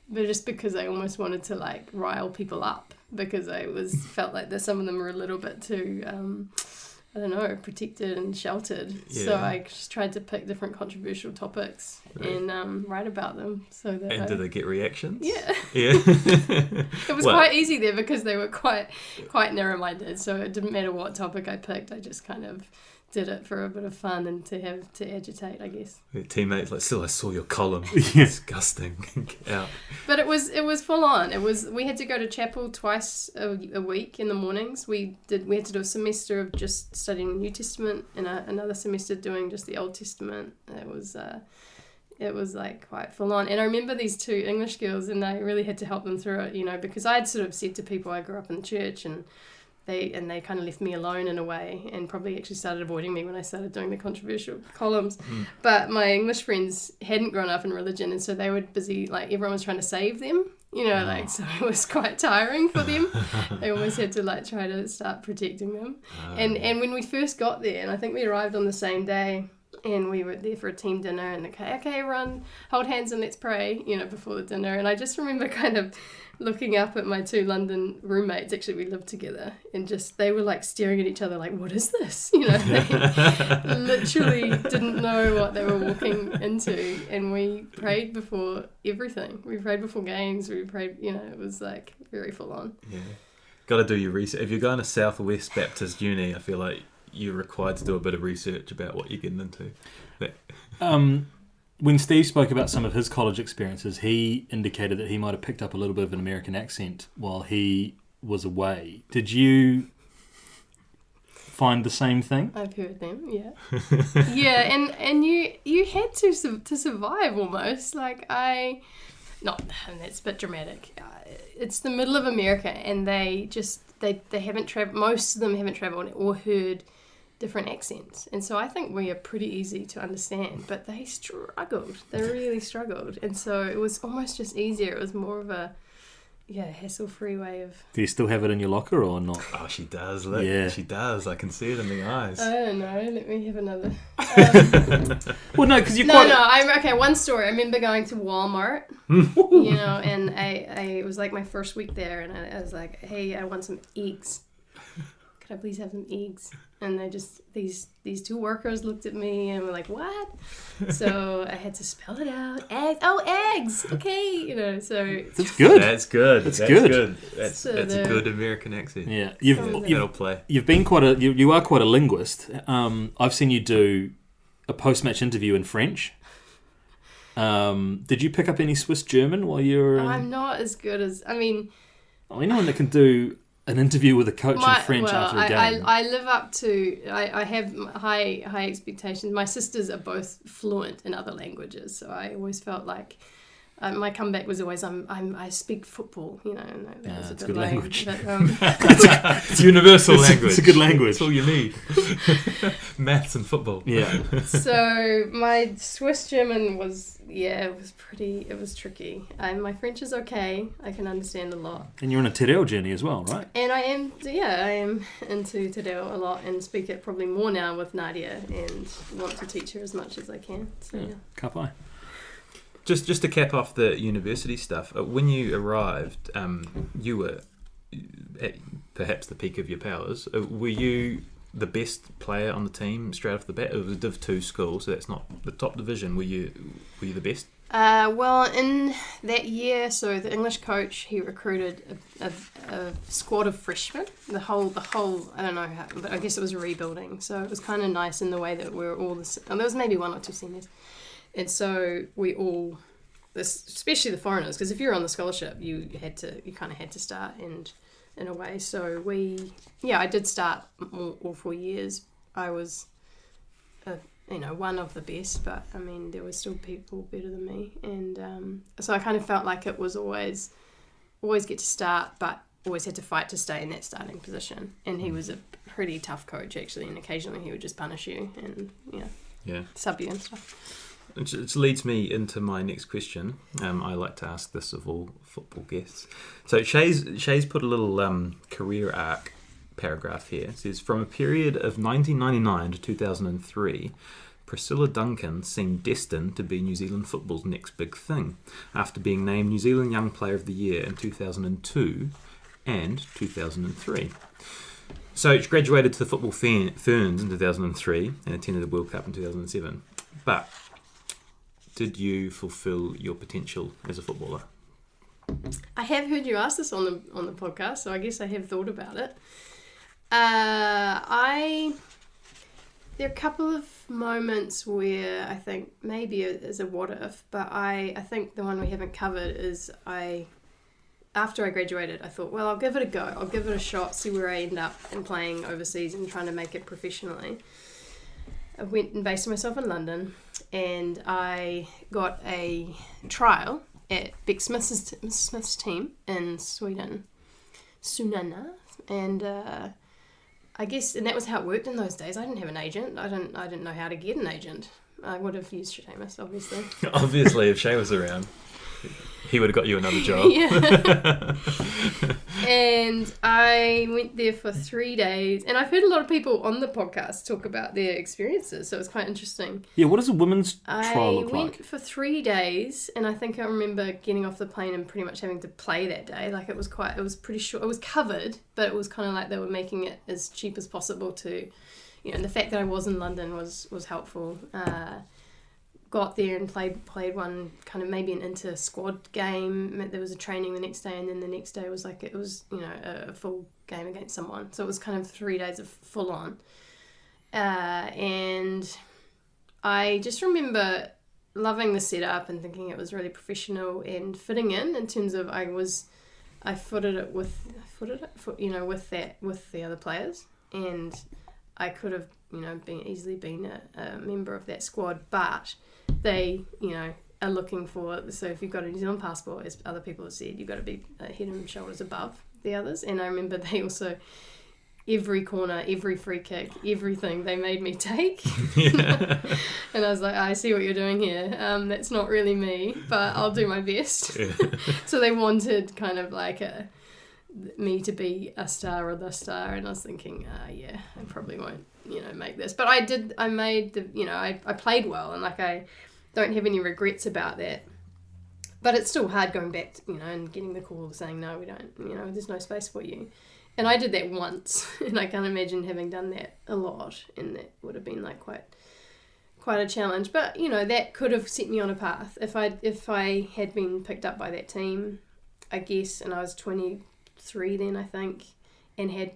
but just because I almost wanted to like rile people up, because I felt like that some of them were a little bit too protected and sheltered. Yeah. So I just tried to pick different controversial topics and write about them. And
did they get reactions?
Yeah.
Yeah.
It was quite easy there, because they were quite narrow-minded. So it didn't matter what topic I picked. I just kind of did it for a bit of fun and to agitate, I guess.
Your teammates like, "Still, I saw your column." Disgusting. Get out.
But it was full on. We had to go to chapel twice a week in the mornings. We had to do a semester of just studying the New Testament, and another semester doing just the Old Testament. It was like quite full on. And I remember these two English girls, and I really had to help them through it, because I had sort of said to people I grew up in the church, and they kind of left me alone in a way, and probably actually started avoiding me when I started doing the controversial columns. But my English friends hadn't grown up in religion, and so they were busy, like everyone was trying to save them, so it was quite tiring for them. They almost had to like try to start protecting them. And when we first got there, and I think we arrived on the same day, and we were there for a team dinner, and okay everyone hold hands and let's pray, before the dinner. And I just remember kind of looking up at my two London roommates. Actually, we lived together, and just they were like staring at each other like, what is this? They literally didn't know what they were walking into. And we prayed before everything. We prayed before games. We prayed, it was like very full on. Yeah,
got to do your research. If you're going to Southwest Baptist Uni, I feel like you're required to do a bit of research about what you're getting into.
When Steve spoke about some of his college experiences, he indicated that he might have picked up a little bit of an American accent while he was away. Did you find the same thing?
I've heard them, yeah. Yeah, and you had to survive almost. Like that's a bit dramatic. It's the middle of America, and they haven't traveled. Most of them haven't traveled or heard different accents, and so I think we are pretty easy to understand. But they struggled. They really struggled, and so it was almost just easier. It was more of a hassle-free way of...
Do you still have it in your locker or not?
Oh, she does. Look,
yeah,
she does. I can see it in the eyes.
I don't know. Let me have another.
Well, no, because you're
No,
quite...
I'm okay. One story. I remember going to Walmart, and it was like my first week there, and I was like, "Hey, I want some eggs. Could I please have some eggs?" And they just these two workers looked at me and were like, "What?" So I had to spell it out. Eggs. Oh, eggs. Okay, so
That's good.
That's good.
That's
good.
good.
That's a good American accent.
Yeah,
that'll play.
You've been you are quite a linguist. I've seen you do a post-match interview in French. Did you pick up any Swiss German while you were?
I'm not as good as
anyone that can do an interview with a coach in French after a game.
I live up to. I have high expectations. My sisters are both fluent in other languages, so I always felt like my comeback was always I speak football. And that was a bit
good
lame,
language.
But,
It's universal language.
It's a good language.
That's all you need. Maths and football.
Yeah.
So my Swiss German was it was tricky. My French is okay. I can understand a lot.
And you're on a Te Reo journey as well, right?
And I am into Te Reo a lot and speak it probably more now with Nadia and want to teach her as much as I can. So yeah.
Ka pai.
Just to cap off the university stuff, when you arrived, you were at perhaps the peak of your powers. Were you the best player on the team straight off the bat? It was a Div 2 school, so that's not the top division. Were you the best?
Well, in that year, so the English coach, he recruited a squad of freshmen. The whole, I don't know how, but I guess it was rebuilding. So it was kind of nice in the way that we were all there was maybe one or two seniors. And so we all, especially the foreigners, because if you're on the scholarship, you kind of had to start and in a way. So I did start all 4 years. I was, one of the best, but I mean, there were still people better than me. And so I kind of felt like it was always get to start, but always had to fight to stay in that starting position. And he was a pretty tough coach, actually, and occasionally he would just punish you and, sub you and stuff.
Which leads me into my next question. I like to ask this of all football guests. So Shay's put a little career arc paragraph here. It says, from a period of 1999 to 2003, Priscilla Duncan seemed destined to be New Zealand football's next big thing, after being named New Zealand Young Player of the Year in 2002 and 2003. So she graduated to the Football Ferns in 2003 and attended the World Cup in 2007. But did you fulfil your potential as a footballer?
I have heard you ask this on the podcast, so I guess I have thought about it. There are a couple of moments where I think maybe it is a what if, but I think the one we haven't covered is after I graduated, I thought, well, I'll give it a go. I'll give it a shot, see where I end up in playing overseas and trying to make it professionally. I went and based myself in London, and I got a trial at Beck Smith's team in Sweden, Sunana, and I guess, and that was how it worked in those days. I didn't have an agent. I didn't know how to get an agent. I would have used Seamus, obviously.
Obviously, if Shay was around, he would have got you another job.
Yeah. And I went there for 3 days, and I've heard a lot of people on the podcast talk about their experiences, so it was quite interesting.
Yeah, what does a women's trial look like?
I went for 3 days, and I think I remember getting off the plane and pretty much having to play that day. Like, it was pretty short. It was covered, but it was kind of like they were making it as cheap as possible to, and the fact that I was in London was helpful. Got there and played one kind of maybe an inter-squad game. There was a training the next day, and then the next day was a full game against someone. So it was kind of 3 days of full on. And I just remember loving the setup and thinking it was really professional and fitting in terms of I footed it with the other players, and I could have, easily been a member of that squad, but they, are looking for, so if you've got a New Zealand passport, as other people have said, you've got to be head and shoulders above the others. And I remember they also, every corner, every free kick, everything they made me take.
Yeah.
And I was like, I see what you're doing here. That's not really me, but I'll do my best.
Yeah.
So they wanted kind of like me to be a star or the star, and I was thinking, I probably won't, make this. But I played well, and like I don't have any regrets about that. But it's still hard going back, and getting the call saying, no, we don't, there's no space for you. And I did that once, and I can't imagine having done that a lot, and that would have been like quite a challenge. But that could have set me on a path if I had been picked up by that team, I guess. And I was 23 then, I think, and had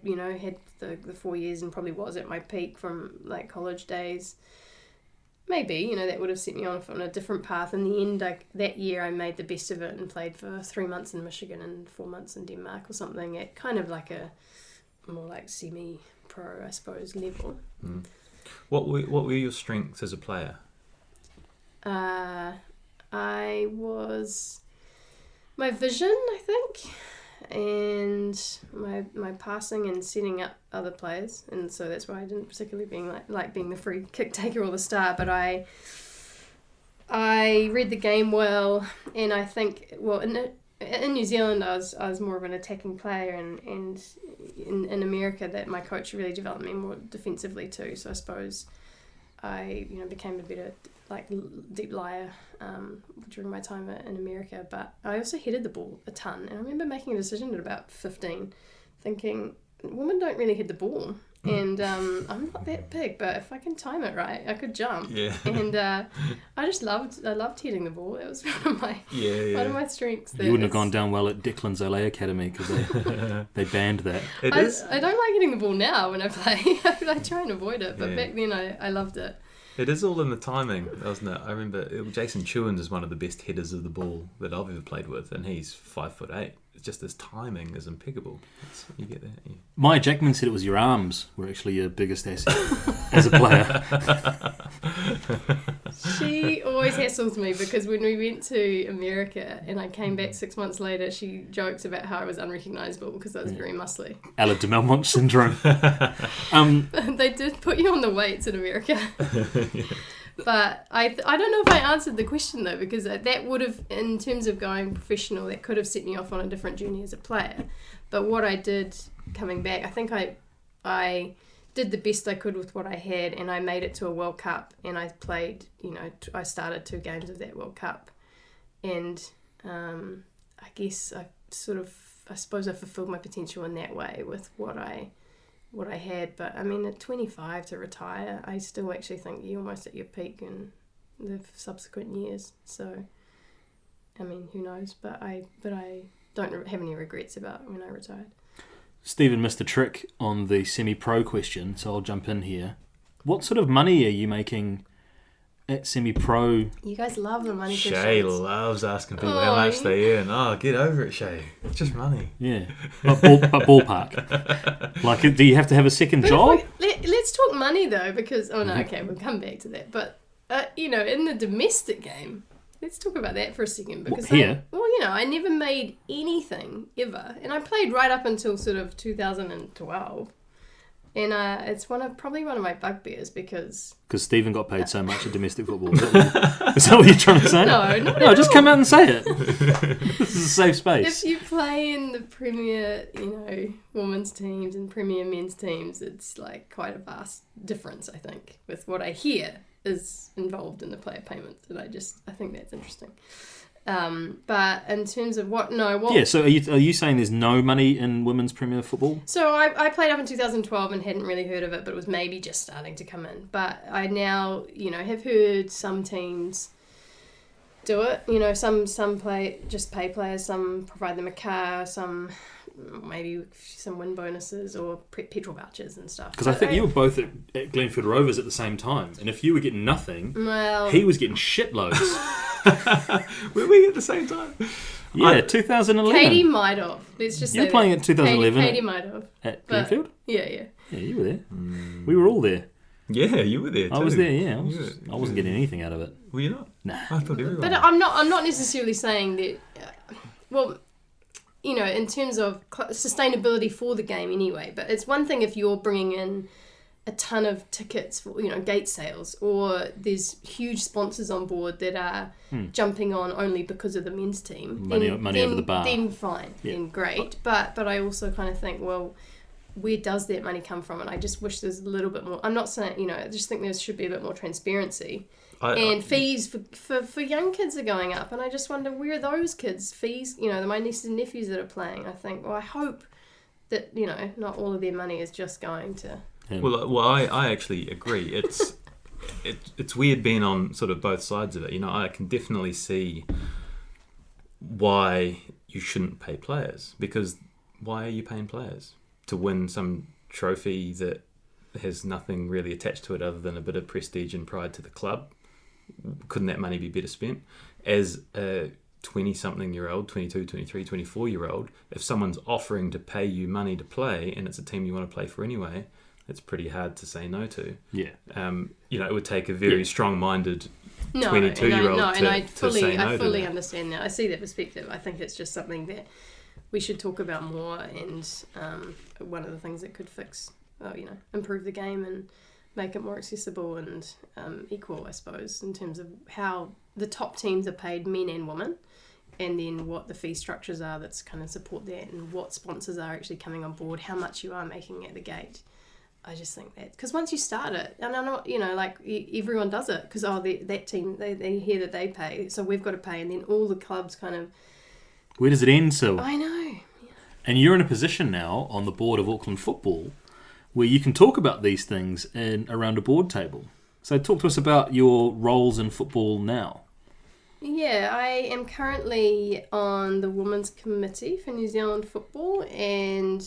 the 4 years and probably was at my peak from like college days. Maybe that would have set me on a different path. In the end, that year I made the best of it and played for 3 months in Michigan and 4 months in Denmark or something at kind of like a more like semi-pro, I suppose, level.
Mm. What were your strengths as a player?
I was my vision, I think, and my passing and setting up other players, and so that's why I didn't particularly like being the free kick taker or the star. But I read the game well, and I think in New Zealand I was more of an attacking player, and in America that my coach really developed me more defensively too. So I suppose I became a better like deep liar during my time in America. But I also headed the ball a ton, and I remember making a decision at about 15 thinking women don't really hit the ball, and I'm not that big, but if I can time it right I could jump.
Yeah.
And I loved hitting the ball. It was one of my strengths.
You wouldn't have gone down well at Declan's LA Academy because they banned that.
I don't like hitting the ball now when I play. I try and avoid it, but back then I loved it.
It is all in the timing, doesn't it? I remember Jason Chewins is one of the best headers of the ball that I've ever played with, and he's 5'8". It's just his timing is impeccable. You get that. Yeah.
Maya Jackman said it was your arms were actually your biggest asset as a player.
She always hassles me because when we went to America and I came back 6 months later, she jokes about how I was unrecognisable because I was very muscly.
Aled de Melmont syndrome.
They did put you on the weights in America. But I don't know if I answered the question though, because that would have, in terms of going professional, that could have set me off on a different journey as a player. But what I did coming back, I think I did the best I could with what I had, and I made it to a World Cup, and I played, I started 2 games of that World Cup, and I guess I suppose I fulfilled my potential in that way with what I had. But I mean, at 25 to retire, I still actually think you're almost at your peak in the subsequent years. So, I mean, who knows? But I don't have any regrets about when I retired.
Stephen missed a trick on the semi-pro question, so I'll jump in here. What sort of money are you making at semi-pro?
You guys love the money questions.
Shay loves asking people how much they earn. Oh, get over it, Shay. It's just money.
Yeah, but ballpark. Like, do you have to have a second job?
Let's talk money though, because okay, we'll come back to that. But in the domestic game, let's talk about that for a second. Because I never made anything ever, and I played right up until sort of 2012. And it's probably one of my bugbears because
Stephen got paid so much at domestic football. Is that what you're trying to say?
No,
just come out and say it. This is a safe space.
If you play in the Premier, women's teams and Premier men's teams, it's like quite a vast difference, I think, with what I hear is involved in the player payments, and I think that's interesting. But in terms of what? Yeah, so
are you saying there's no money in women's Premier football? So
I played up in 2012 and hadn't really heard of it, but it was maybe just starting to come in. But I now, have heard some teams do it. Some pay players, some provide them a car, some maybe some win bonuses or petrol vouchers and stuff.
Because I think you were both at Glenfield Rovers at the same time, and if you were getting nothing, he was getting shitloads.
Were we at the same time?
Yeah, 2011.
Katie might have. Let's just say
you were playing at 2011.
Katie might have.
At Glenfield?
Yeah.
Yeah, you were there. We were all there.
Yeah, you were there too.
I was there, yeah. I wasn't getting anything out of it.
Were you not?
Nah.
I thought everyone
But
was.
I'm not necessarily saying that. Well, you know, in terms of sustainability for the game anyway. But it's one thing if you're bringing in a ton of tickets for, you know, gate sales, or there's huge sponsors on board that are jumping on only because of the men's team.
Money over the bar.
Then fine, then great. But I also kind of think, well, where does that money come from? And I just wish there's a little bit more. I'm not saying, you know, I just think there should be a bit more transparency. Fees for young kids are going up, and I just wonder, where are those kids' fees? You know, my nieces and nephews that are playing. I think, well, I hope that, you know, not all of their money is just going to.
Yeah.
Well, I actually agree. It's weird being on sort of both sides of it. You know, I can definitely see why you shouldn't pay players, because why are you paying players to win some trophy that has nothing really attached to it other than a bit of prestige and pride to the club? Couldn't that money be better spent? As a 20-something-year-old, 22, 23, 24-year-old, if someone's offering to pay you money to play and it's a team you want to play for anyway, it's pretty hard to say no to.
Yeah.
You know, it would take a very strong-minded
No,
22-year-old
and I
to
fully,
say no
I fully
to that.
understand that. I see that perspective. I think it's just something that we should talk about more, and one of the things that could improve the game and make it more accessible and equal, I suppose, in terms of how the top teams are paid, men and women, and then what the fee structures are that's kind of support that, and what sponsors are actually coming on board, how much you are making at the gate. I just think that, because once you start it, and I'm not, you know, like everyone does it, because that team, they hear that they pay, so we've got to pay, and then all the clubs kind of...
Where does it end, Sil?
I know.
And you're in a position now on the board of Auckland Football where you can talk about these things around a board table. So talk to us about your roles in football now.
Yeah, I am currently on the Women's Committee for New Zealand Football, and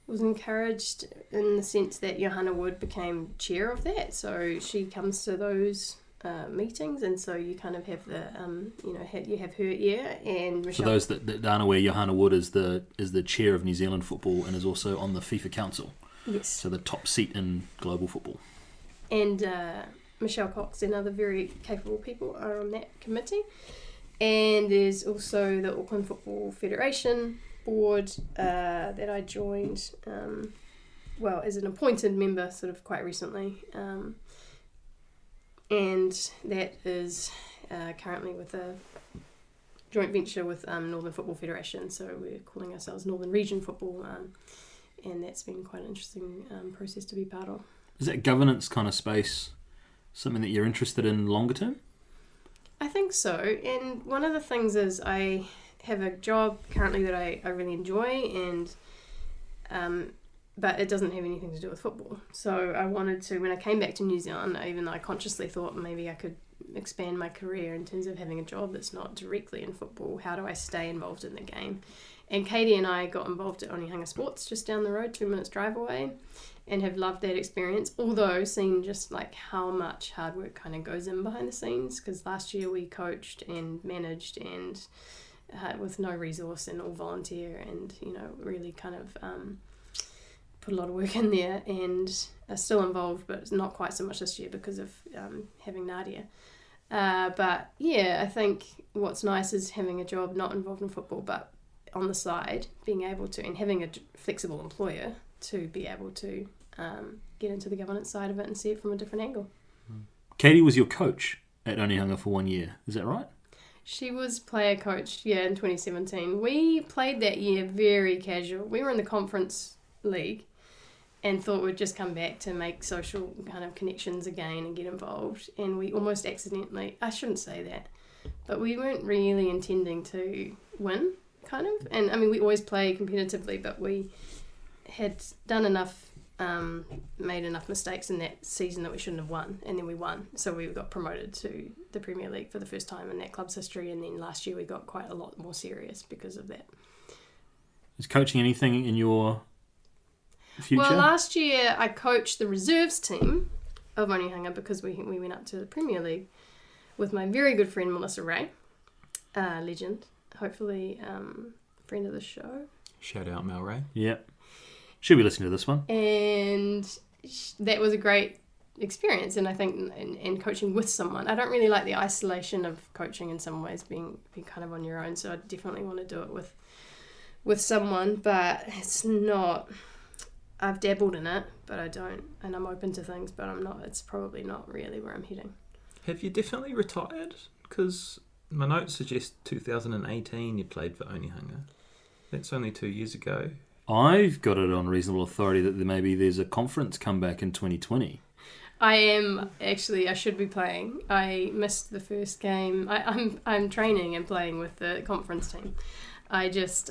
was encouraged in the sense that Johanna Wood became chair of that. So she comes to those meetings, and so you kind of have the, you have her ear, and Michele.
For those that aren't aware, Johanna Wood is the chair of New Zealand Football and is also on the FIFA Council.
Yes.
So the top seat in global football.
And Michele Cox and other very capable people are on that committee. And there's also the Auckland Football Federation board that I joined, as an appointed member sort of quite recently. And that is currently with a joint venture with Northern Football Federation. So we're calling ourselves Northern Region Football. And that's been quite an interesting process to be part of.
Is that governance kind of space something that you're interested in longer term?
I think so. And one of the things is I have a job currently that I really enjoy, and but it doesn't have anything to do with football. So I wanted to, when I came back to New Zealand, even though I consciously thought maybe I could expand my career in terms of having a job that's not directly in football, how do I stay involved in the game? And Katie and I got involved at Onehunga Sports just down the road, 2 minutes drive away, and have loved that experience, although seen just like how much hard work kind of goes in behind the scenes, because last year we coached and managed and with no resource and all volunteer, and really kind of put a lot of work in there, and are still involved, but not quite so much this year because of having Nadia. But yeah, I think what's nice is having a job not involved in football, but on the side, being able to, and having a flexible employer to be able to get into the governance side of it and see it from a different angle.
Katie was your coach at Onehunga for 1 year, is that right?
She was player coach, in 2017. We played that year very casual. We were in the conference league and thought we'd just come back to make social kind of connections again and get involved. And we almost accidentally, I shouldn't say that, but we weren't really intending to win, kind of. And I mean, we always play competitively, but we had done enough, made enough mistakes in that season that we shouldn't have won, and then we won. So we got promoted to the Premier League for the first time in that club's history, and then last year we got quite a lot more serious because of that.
Is coaching anything in your future?
Well, last year I coached the reserves team of Onehunga because we went up to the Premier League with my very good friend Melissa Ray, legend, hopefully friend of the show.
Shout out Mel Ray.
Yep. She'll be listening to this one.
And that was a great experience. And I think and coaching with someone, I don't really like the isolation of coaching in some ways, being kind of on your own. So I definitely want to do it with someone, but it's not. I've dabbled in it, but I don't, and I'm open to things, but I'm not. It's probably not really where I'm heading.
Have you definitely retired? Because my notes suggest 2018 you played for Onehunga. That's only 2 years ago.
I've got it on reasonable authority that maybe there's a conference comeback in 2020.
I am actually. I should be playing. I missed the first game. I'm training and playing with the conference team. I just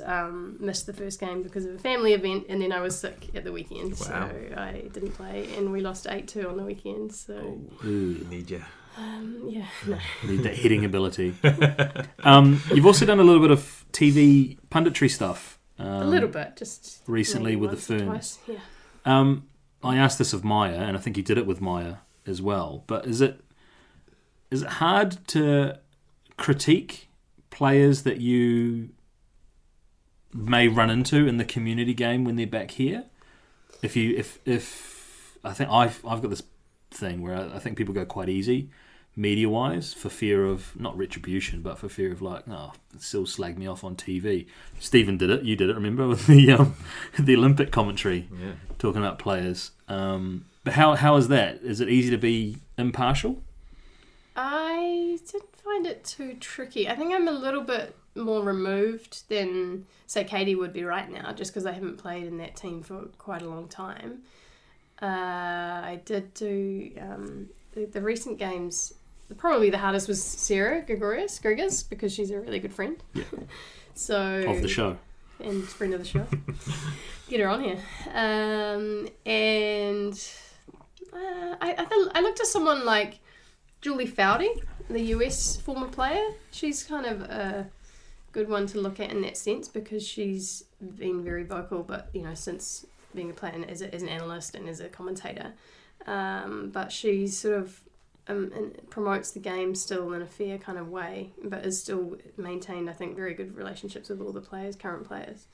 missed the first game because of a family event, and then I was sick at the weekend,
Wow.
so I didn't play, and we lost 8-2 on the weekend. So
Need you.
yeah, no.
Need that hitting ability. You've also done a little bit of TV punditry stuff.
A little bit, just
recently
maybe
with the
once or
Ferns.
twice, yeah.
I asked this of Maya, and I think you did it with Maya as well. But is it hard to critique players that you may run into in the community game when they're back here? If I think I've got this thing where I think people go quite easy media wise for fear of not retribution, but for fear of like, oh, still slag me off on TV. Stephen did it, you did it, remember, with the Olympic commentary, talking about players. But how is that? Is it easy to be impartial?
I didn't find it too tricky. I think I'm a little bit more removed than, say, Katie would be right now, just because I haven't played in that team for quite a long time. I did do the recent games. Probably the hardest was Sarah Gregors, because she's a really good friend.
Yeah.
So
Of the show.
And friend of the show. Get her on here. And I looked at someone like Julie Foudy, the US former player. She's kind of a good one to look at in that sense, because she's been very vocal, but since being a player and as an analyst and as a commentator, but she's sort of and promotes the game still in a fair kind of way, but is still maintained, I think, very good relationships with all the players, current players.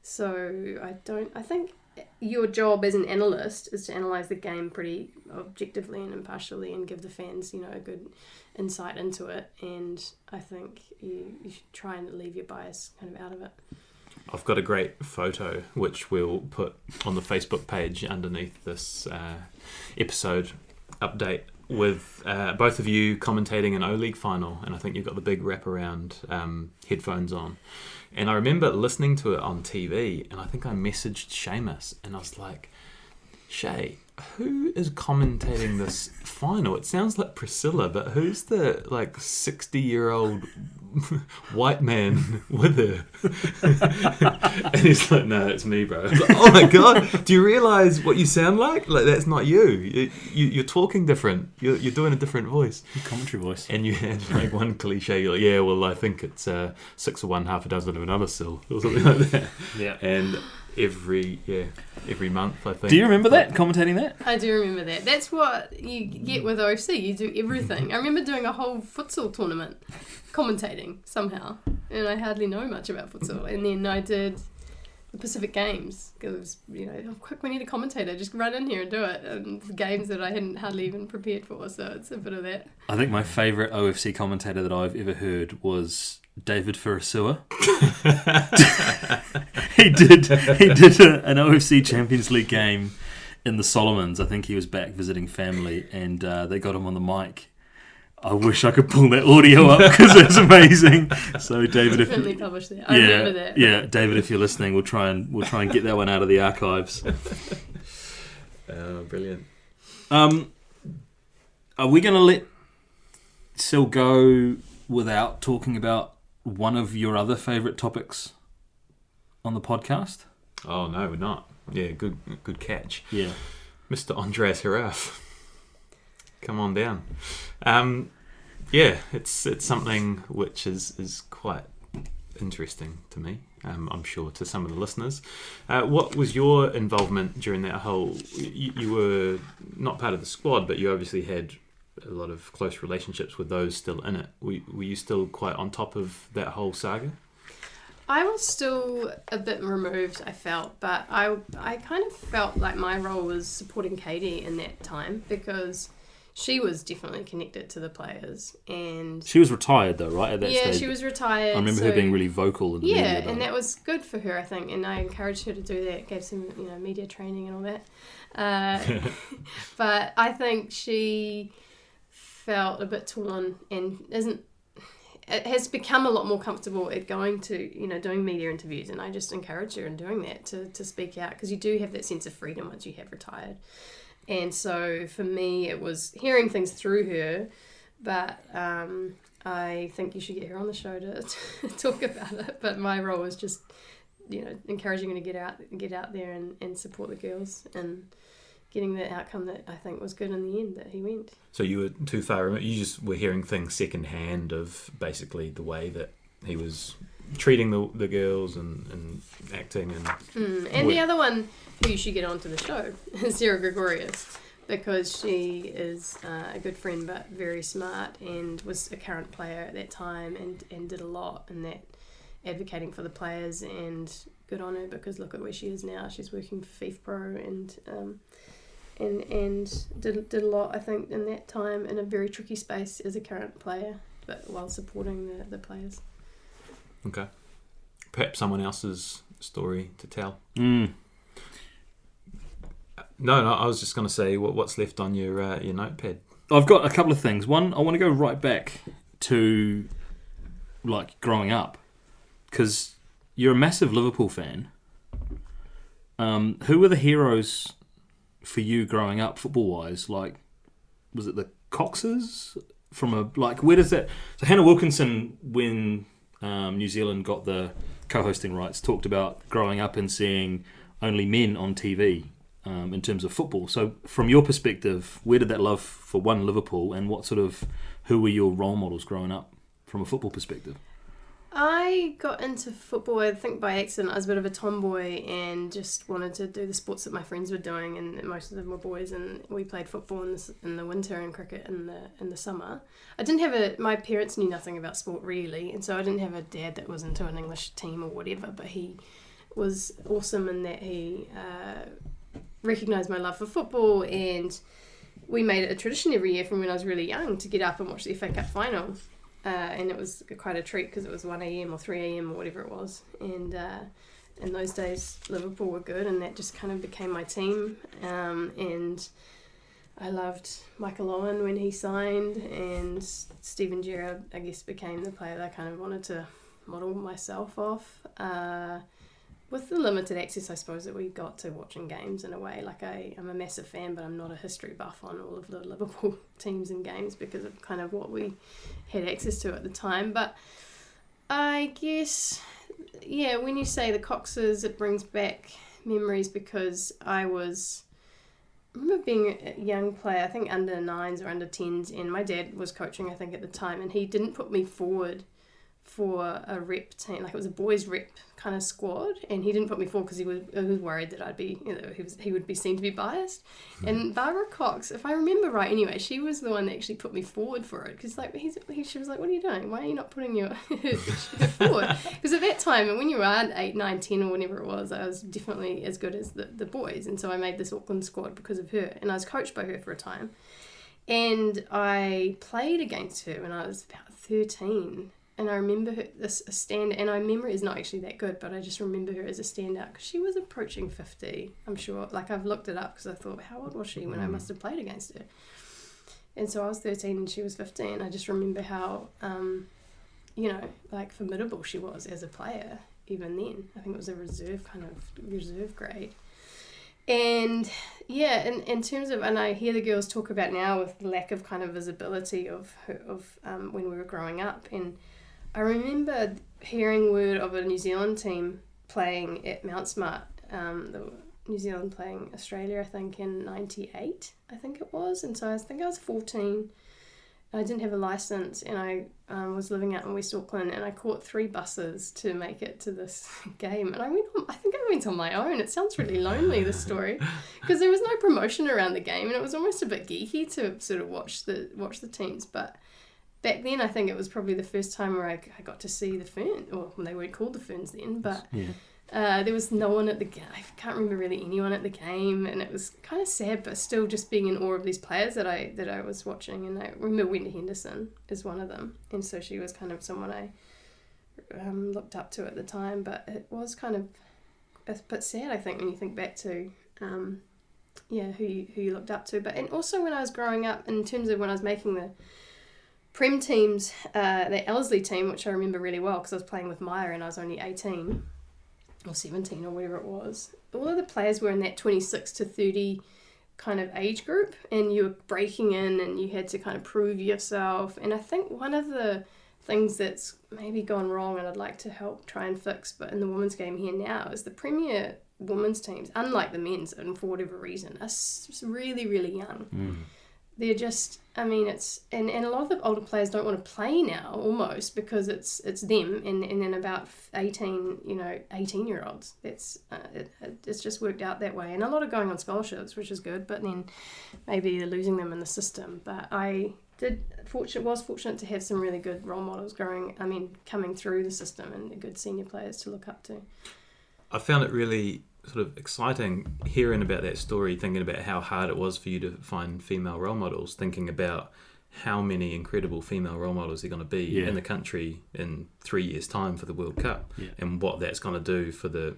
So I think your job as an analyst is to analyse the game pretty objectively and impartially and give the fans, a good insight into it. And I think you should try and leave your bias kind of out of it.
I've got a great photo which we'll put on the Facebook page underneath this episode update with both of you commentating an O-League final, and I think you've got the big wraparound headphones on. And I remember listening to it on TV, and I think I messaged Seamus, and I was like, Shay, who is commentating this final? It sounds like Priscilla, but who's the 60-year-old white man with her? And he's like, no, it's me, bro. I was like, oh my god, do you realise what you sound like? Like, that's not you. You're talking different. You're doing a different voice.
Commentary voice.
And you had one cliche, you're like, yeah, well, I think it's 6 of one, half a dozen of another still, or something like that.
Yeah.
And every month, I think.
Do you remember that, commentating that?
I do remember that. That's what you get with OC. You do everything. I remember doing a whole futsal tournament, commentating somehow, and I hardly know much about futsal. And then I did the Pacific Games because oh, quick, we need a commentator. Just run in here and do it. And the games that I hadn't hardly even prepared for. So it's a bit of that.
I think my favourite OFC commentator that I've ever heard was David Furasua. He did an OFC Champions League game in the Solomons. I think he was back visiting family, and they got him on the mic. I wish I could pull that audio up because it's amazing. So David, if
Definitely publish that. I remember that.
Yeah, David, if you're listening, we'll try and get that one out of the archives.
Brilliant.
Are we going to let Sil go without talking about one of your other favourite topics on the podcast?
Oh no, we're not. Yeah, good catch.
Yeah,
Mr. Andreas Hiraf. Come on down. Yeah, it's something which is quite interesting to me. I'm sure to some of the listeners. What was your involvement during that whole? You were not part of the squad, but you obviously had a lot of close relationships with those still in it. Were you still quite on top of that whole saga?
I was still a bit removed, I felt, but I kind of felt like my role was supporting Katie in that time because she was definitely connected to the players. And
she was retired though, right, at that stage?
Yeah, she was retired.
I remember her being really vocal in the media.
Yeah,
about
and
it.
that was good for her, I think, and I encouraged her to do that, gave some, media training and all that. But I think she felt a bit torn and has become a lot more comfortable at going to, doing media interviews, and I just encourage her in doing that to speak out, because you do have that sense of freedom once you have retired. And so for me, it was hearing things through her, but I think you should get her on the show to talk about it. But my role was just, encouraging her to get out there and support the girls and getting the outcome that I think was good in the end, that he went.
So you were too far removed. You just were hearing things secondhand of basically the way that he was treating the girls and acting
and the other one who you should get onto the show is Sarah Gregorius, because she is a good friend but very smart and was a current player at that time and did a lot in that, advocating for the players, and good on her, because look at where she is now. She's working for FIFPro and did a lot, I think, in that time, in a very tricky space as a current player, but while supporting the players.
Okay. Perhaps someone else's story to tell. No, I was just going to say what's left on your notepad.
I've got a couple of things. One, I want to go right back to like growing up, because you're a massive Liverpool fan. Who were the heroes for you growing up, football-wise? Like, was it the Coxes? Where does that... So Hannah Wilkinson, when New Zealand got the co-hosting rights, talked about growing up and seeing only men on TV in terms of football. So from your perspective, where did that love for Liverpool, and who were your role models growing up from a football perspective?
I got into football, I think, by accident. I was a bit of a tomboy and just wanted to do the sports that my friends were doing, and most of them were boys, and we played football in the winter and cricket in the summer. I didn't have my parents knew nothing about sport really, and so I didn't have a dad that was into an English team or whatever, but he was awesome in that he recognised my love for football, and we made it a tradition every year from when I was really young to get up and watch the FA Cup final. And it was quite a treat because it was 1am or 3am or whatever it was, and in those days Liverpool were good, and that just kind of became my team, and I loved Michael Owen when he signed, and Steven Gerrard, I guess, became the player that I kind of wanted to model myself off, with the limited access, I suppose, that we got to watching games in a way. Like, I'm a massive fan, but I'm not a history buff on all of the Liverpool teams and games because of kind of what we had access to at the time. But I guess, yeah, when you say the Coxes, it brings back memories, because I remember being a young player, I think under 9s or under 10s, and my dad was coaching, I think, at the time, and he didn't put me forward for a rep team, like it was a boys rep kind of squad, and he didn't put me forward because he was worried that I'd be, he would be seen to be biased. And Barbara Cox, if I remember right anyway, she was the one that actually put me forward for it, because like she was like, what are you doing? Why are you not putting her forward? Because at that time, and when you were 8, 9, 10 or whenever it was, I was definitely as good as the boys, and so I made this Auckland squad because of her, and I was coached by her for a time, and I played against her when I was about 13. And I remember her as a stand, and my memory is not actually that good, but I just remember her as a standout because she was approaching 50, I'm sure. Like, I've looked it up because I thought, how old was she when I must have played against her? And so I was 13 and she was 15. I just remember how, like, formidable she was as a player even then. I think it was a reserve grade. And yeah, in terms of, and I hear the girls talk about now with the lack of kind of visibility of when we were growing up, and I remember hearing word of a New Zealand team playing at Mount Smart, the New Zealand playing Australia, I think, in 98, I think it was. And so I was 14. I didn't have a licence, and I was living out in West Auckland, and I caught 3 buses to make it to this game. And I think I went on my own. It sounds really lonely, this story, because there was no promotion around the game, and it was almost a bit geeky to sort of watch the teams. But back then I think it was probably the first time where I got to see the Ferns, or they weren't called the Ferns then, but there was no one at the game. I can't remember really anyone at the game, and it was kind of sad, but still just being in awe of these players that I was watching. And I remember Wendy Henderson is one of them, and so she was kind of someone I looked up to at the time. But it was kind of a bit sad, I think, when you think back to who you looked up to. But and also when I was growing up, in terms of when I was making the Prem teams, the Ellerslie team, which I remember really well because I was playing with Maya and I was only 18 or 17 or whatever it was. All of the players were in that 26 to 30 kind of age group, and you were breaking in and you had to kind of prove yourself. And I think one of the things that's maybe gone wrong and I'd like to help try and fix, but in the women's game here now, is the Premier women's teams, unlike the men's, and for whatever reason, are really, really young. They're just, I mean, it's, and a lot of the older players don't want to play now, almost, because it's them, and then about 18-year-olds. It's just worked out that way. And a lot of going on scholarships, which is good, but then maybe they're losing them in the system. But I was fortunate to have some really good role models coming through the system, and good senior players to look up to.
I found it really sort of exciting hearing about that story, thinking about how hard it was for you to find female role models, thinking about how many incredible female role models are going to be in the country in 3 years' time for the World Cup, and what that's going to do for the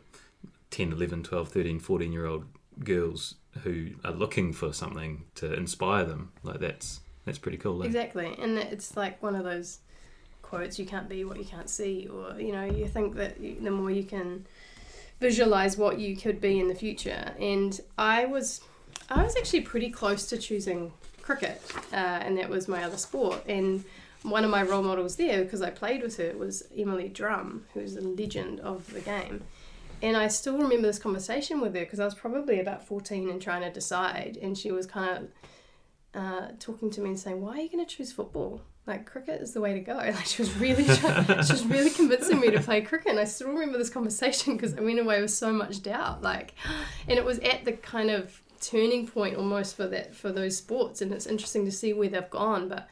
10, 11, 12, 13, 14-year-old girls who are looking for something to inspire them. Like that's pretty cool.
Exactly, and it's like one of those quotes, you can't be what you can't see, or, you think that the more you can visualize what you could be in the future. And I was actually pretty close to choosing cricket, and that was my other sport. And one of my role models there, because I played with her, was Emily Drum, who's a legend of the game. And I still remember this conversation with her because I was probably about 14 and trying to decide, and she was kind of talking to me and saying, why are you going to choose football? Like, cricket is the way to go. Like, she was really convincing me to play cricket. And I still remember this conversation because I went away with so much doubt. And it was at the kind of turning point almost for those sports. And it's interesting to see where they've gone. But,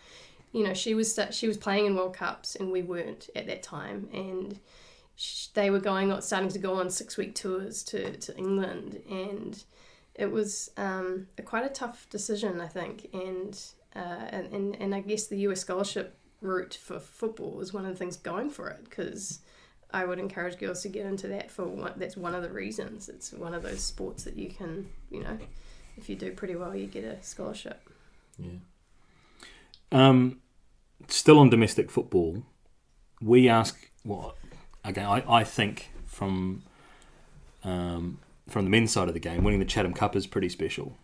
she was playing in World Cups and we weren't at that time. And they were starting to go on 6-week tours to England. And it was quite a tough decision, I think. And I guess the US scholarship route for football was one of the things going for it, because I would encourage girls to get into that that's one of the reasons. It's one of those sports that you can, if you do pretty well, you get a scholarship.
Yeah. Still on domestic football, we ask I think from the men's side of the game, winning the Chatham Cup is pretty special.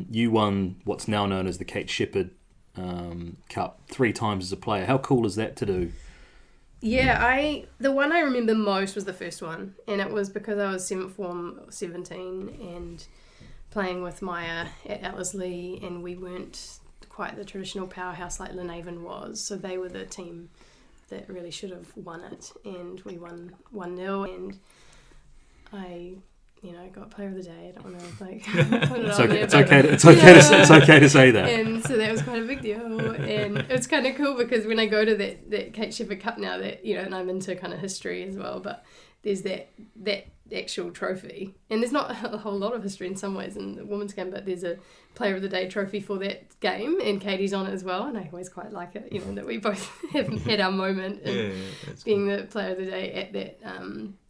You won what's now known as the Kate Shepherd Cup 3 times as a player. How cool is that to do?
Yeah, the one I remember most was the first one, and it was because I was 7th form, 17, and playing with Maya at Ellerslie, and we weren't quite the traditional powerhouse like Lynavon was, so they were the team that really should have won it, and we won 1-0, and I got player of the day. I don't want to put it on there. It's
okay to say that.
And so that was quite a big deal. And it's kind of cool because when I go to that Kate Shepherd Cup now, that and I'm into kind of history as well, but there's that actual trophy, and there's not a whole lot of history in some ways in the women's game, but there's a player of the day trophy for that game, and Katie's on it as well, and I always quite like it, that we both have had our moment in being cool. The player of the day at that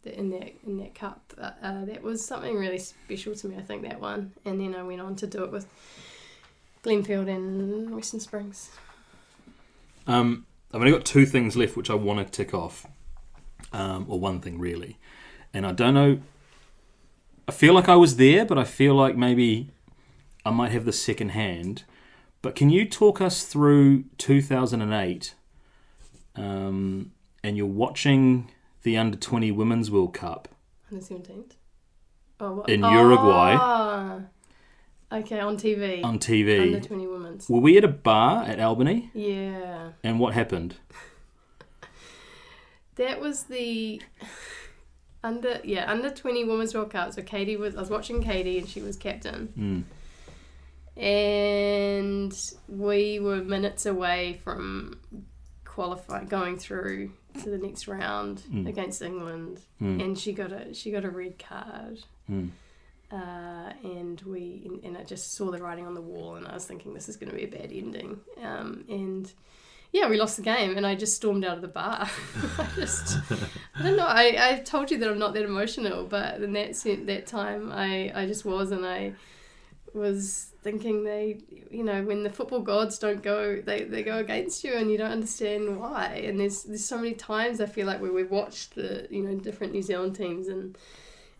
in that cup. That was something really special to me, I think, that one. And then I went on to do it with Glenfield and Western Springs.
I've only got 2 things left which I want to tick off, or one thing really. And I don't know, I feel like I was there, but I feel like maybe I might have the second hand. But can you talk us through 2008, and you're watching the Under-20 Women's World Cup.
Under-17?
In Uruguay.
Okay, on TV.
On TV.
Under-20 Women's.
Were we at a bar at Albany?
Yeah.
And what happened?
That was the... Under-20 Women's World Cup. So I was watching Katie, and she was captain. and we were minutes away from going through to the next round against England, and she got a red card, and I just saw the writing on the wall, and I was thinking this is going to be a bad ending, and yeah, we lost the game, and I just stormed out of the bar. I don't know. I told you that I'm not that emotional, but in that time I just was, and I was thinking when the football gods don't go, they go against you, and you don't understand why. And there's so many times I feel like where we've watched the different New Zealand teams and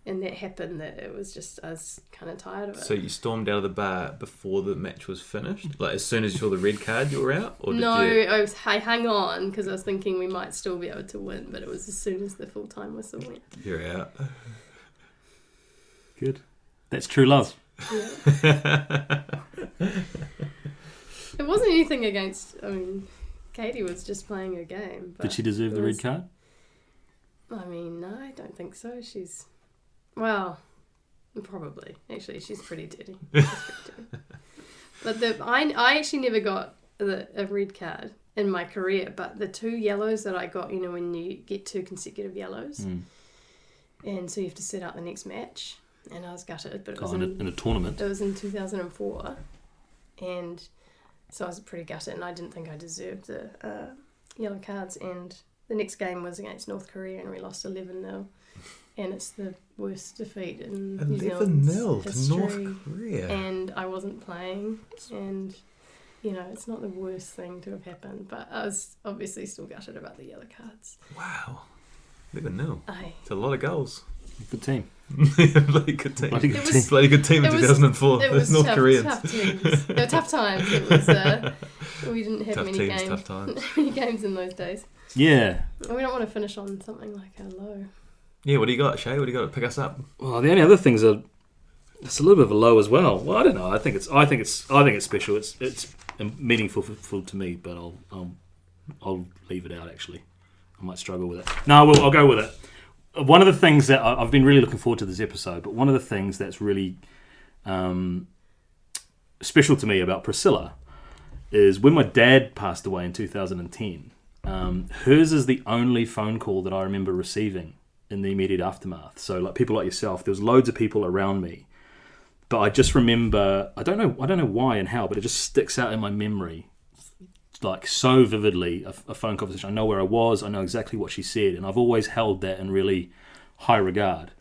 that happened, that it was just, I was kind of tired of it.
So you stormed out of the bar before the match was finished? Like as soon as you saw the red card, you were out? Or
I hung on because I was thinking we might still be able to win, but it was as soon as the full-time whistle went.
You're out.
Good. That's true love.
Yeah. It wasn't anything against, Katie was just playing her game. But
did she deserve the red card?
No, I don't think so. Well, probably. Actually, she's pretty dirty. But I actually never got a red card in my career, but the 2 yellows that I got, when you get 2 consecutive yellows, and so you have to set out the next match, and I was gutted. But it was
in a tournament.
It was in 2004, and so I was pretty gutted, and I didn't think I deserved the yellow cards. And the next game was against North Korea, and we lost 11-0. And it's the worst defeat in New Zealand's
11-0 to
history.
North Korea.
And I wasn't playing, and it's not the worst thing to have happened, but I was obviously still gutted about the yellow cards.
Wow. 11-0.
Aye.
It's a lot of goals.
Good team.
Bloody good team.
Bloody good team.
Bloody good team in 2004.
It was
North
tough,
Koreans.
tough teams. They were tough times. It was, we didn't have
Tough
many
teams,
games.
tough times.
Many games in those days.
Yeah.
And we don't want to finish on something like a low.
Yeah, what do you got, Shay? What do you got to pick us up?
Well, the only other things are it's a little bit of a low as well. Well, I don't know. I think it's special. It's meaningful to me, but I'll leave it out. Actually, I might struggle with it. No, I'll go with it. One of the things that I've been really looking forward to this episode, but one of the things that's really special to me about Priscilla is when my dad passed away in 2010. Hers is the only phone call that I remember receiving in the immediate aftermath. So, like people like yourself, there was loads of people around me, but I just remember, I don't know why and how, but it just sticks out in my memory, like so vividly. A phone conversation. I know where I was. I know exactly what she said, and I've always held that in really high regard.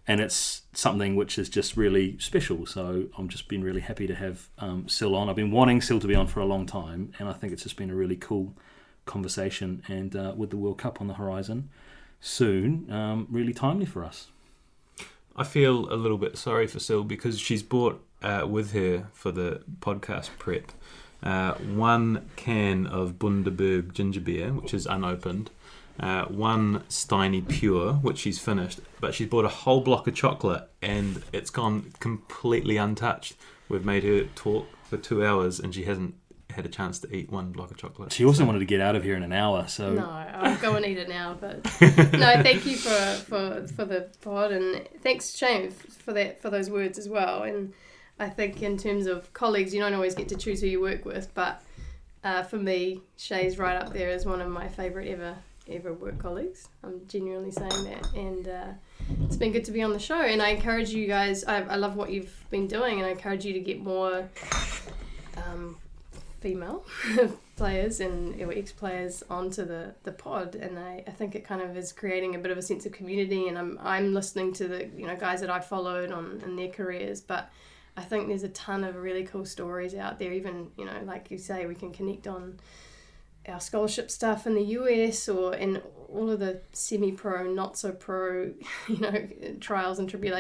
And it's something which is just really special. So I'm just been really happy to have Sil on. I've been wanting Sil to be on for a long time, and I think it's just been a really cool conversation. And with the World Cup on the horizon soon, really timely for us.
I feel a little bit sorry for Sil because she's brought with her for the podcast prep 1 can of Bundaberg ginger beer, which is unopened, 1 Steiny Pure, which she's finished, but she's bought a whole block of chocolate and it's gone completely untouched. We've made her talk for 2 hours and she hasn't had a chance to eat 1 block of chocolate.
She also wanted to get out of here in an hour, so
no, I'll go and eat it now. But no, thank you for the pod, and thanks Shane for those words as well. And I think in terms of colleagues, you don't always get to choose who you work with, but for me, Shay's right up there as one of my favourite ever work colleagues. I'm genuinely saying that, and it's been good to be on the show. And I encourage you guys. I love what you've been doing, and I encourage you to get more female players and ex-players onto the pod, and I think it kind of is creating a bit of a sense of community, and I'm listening to the guys that I followed in their careers, but I think there's a ton of really cool stories out there. Even like you say, we can connect on our scholarship stuff in the US or in all of the semi-pro, not so pro trials and tribulations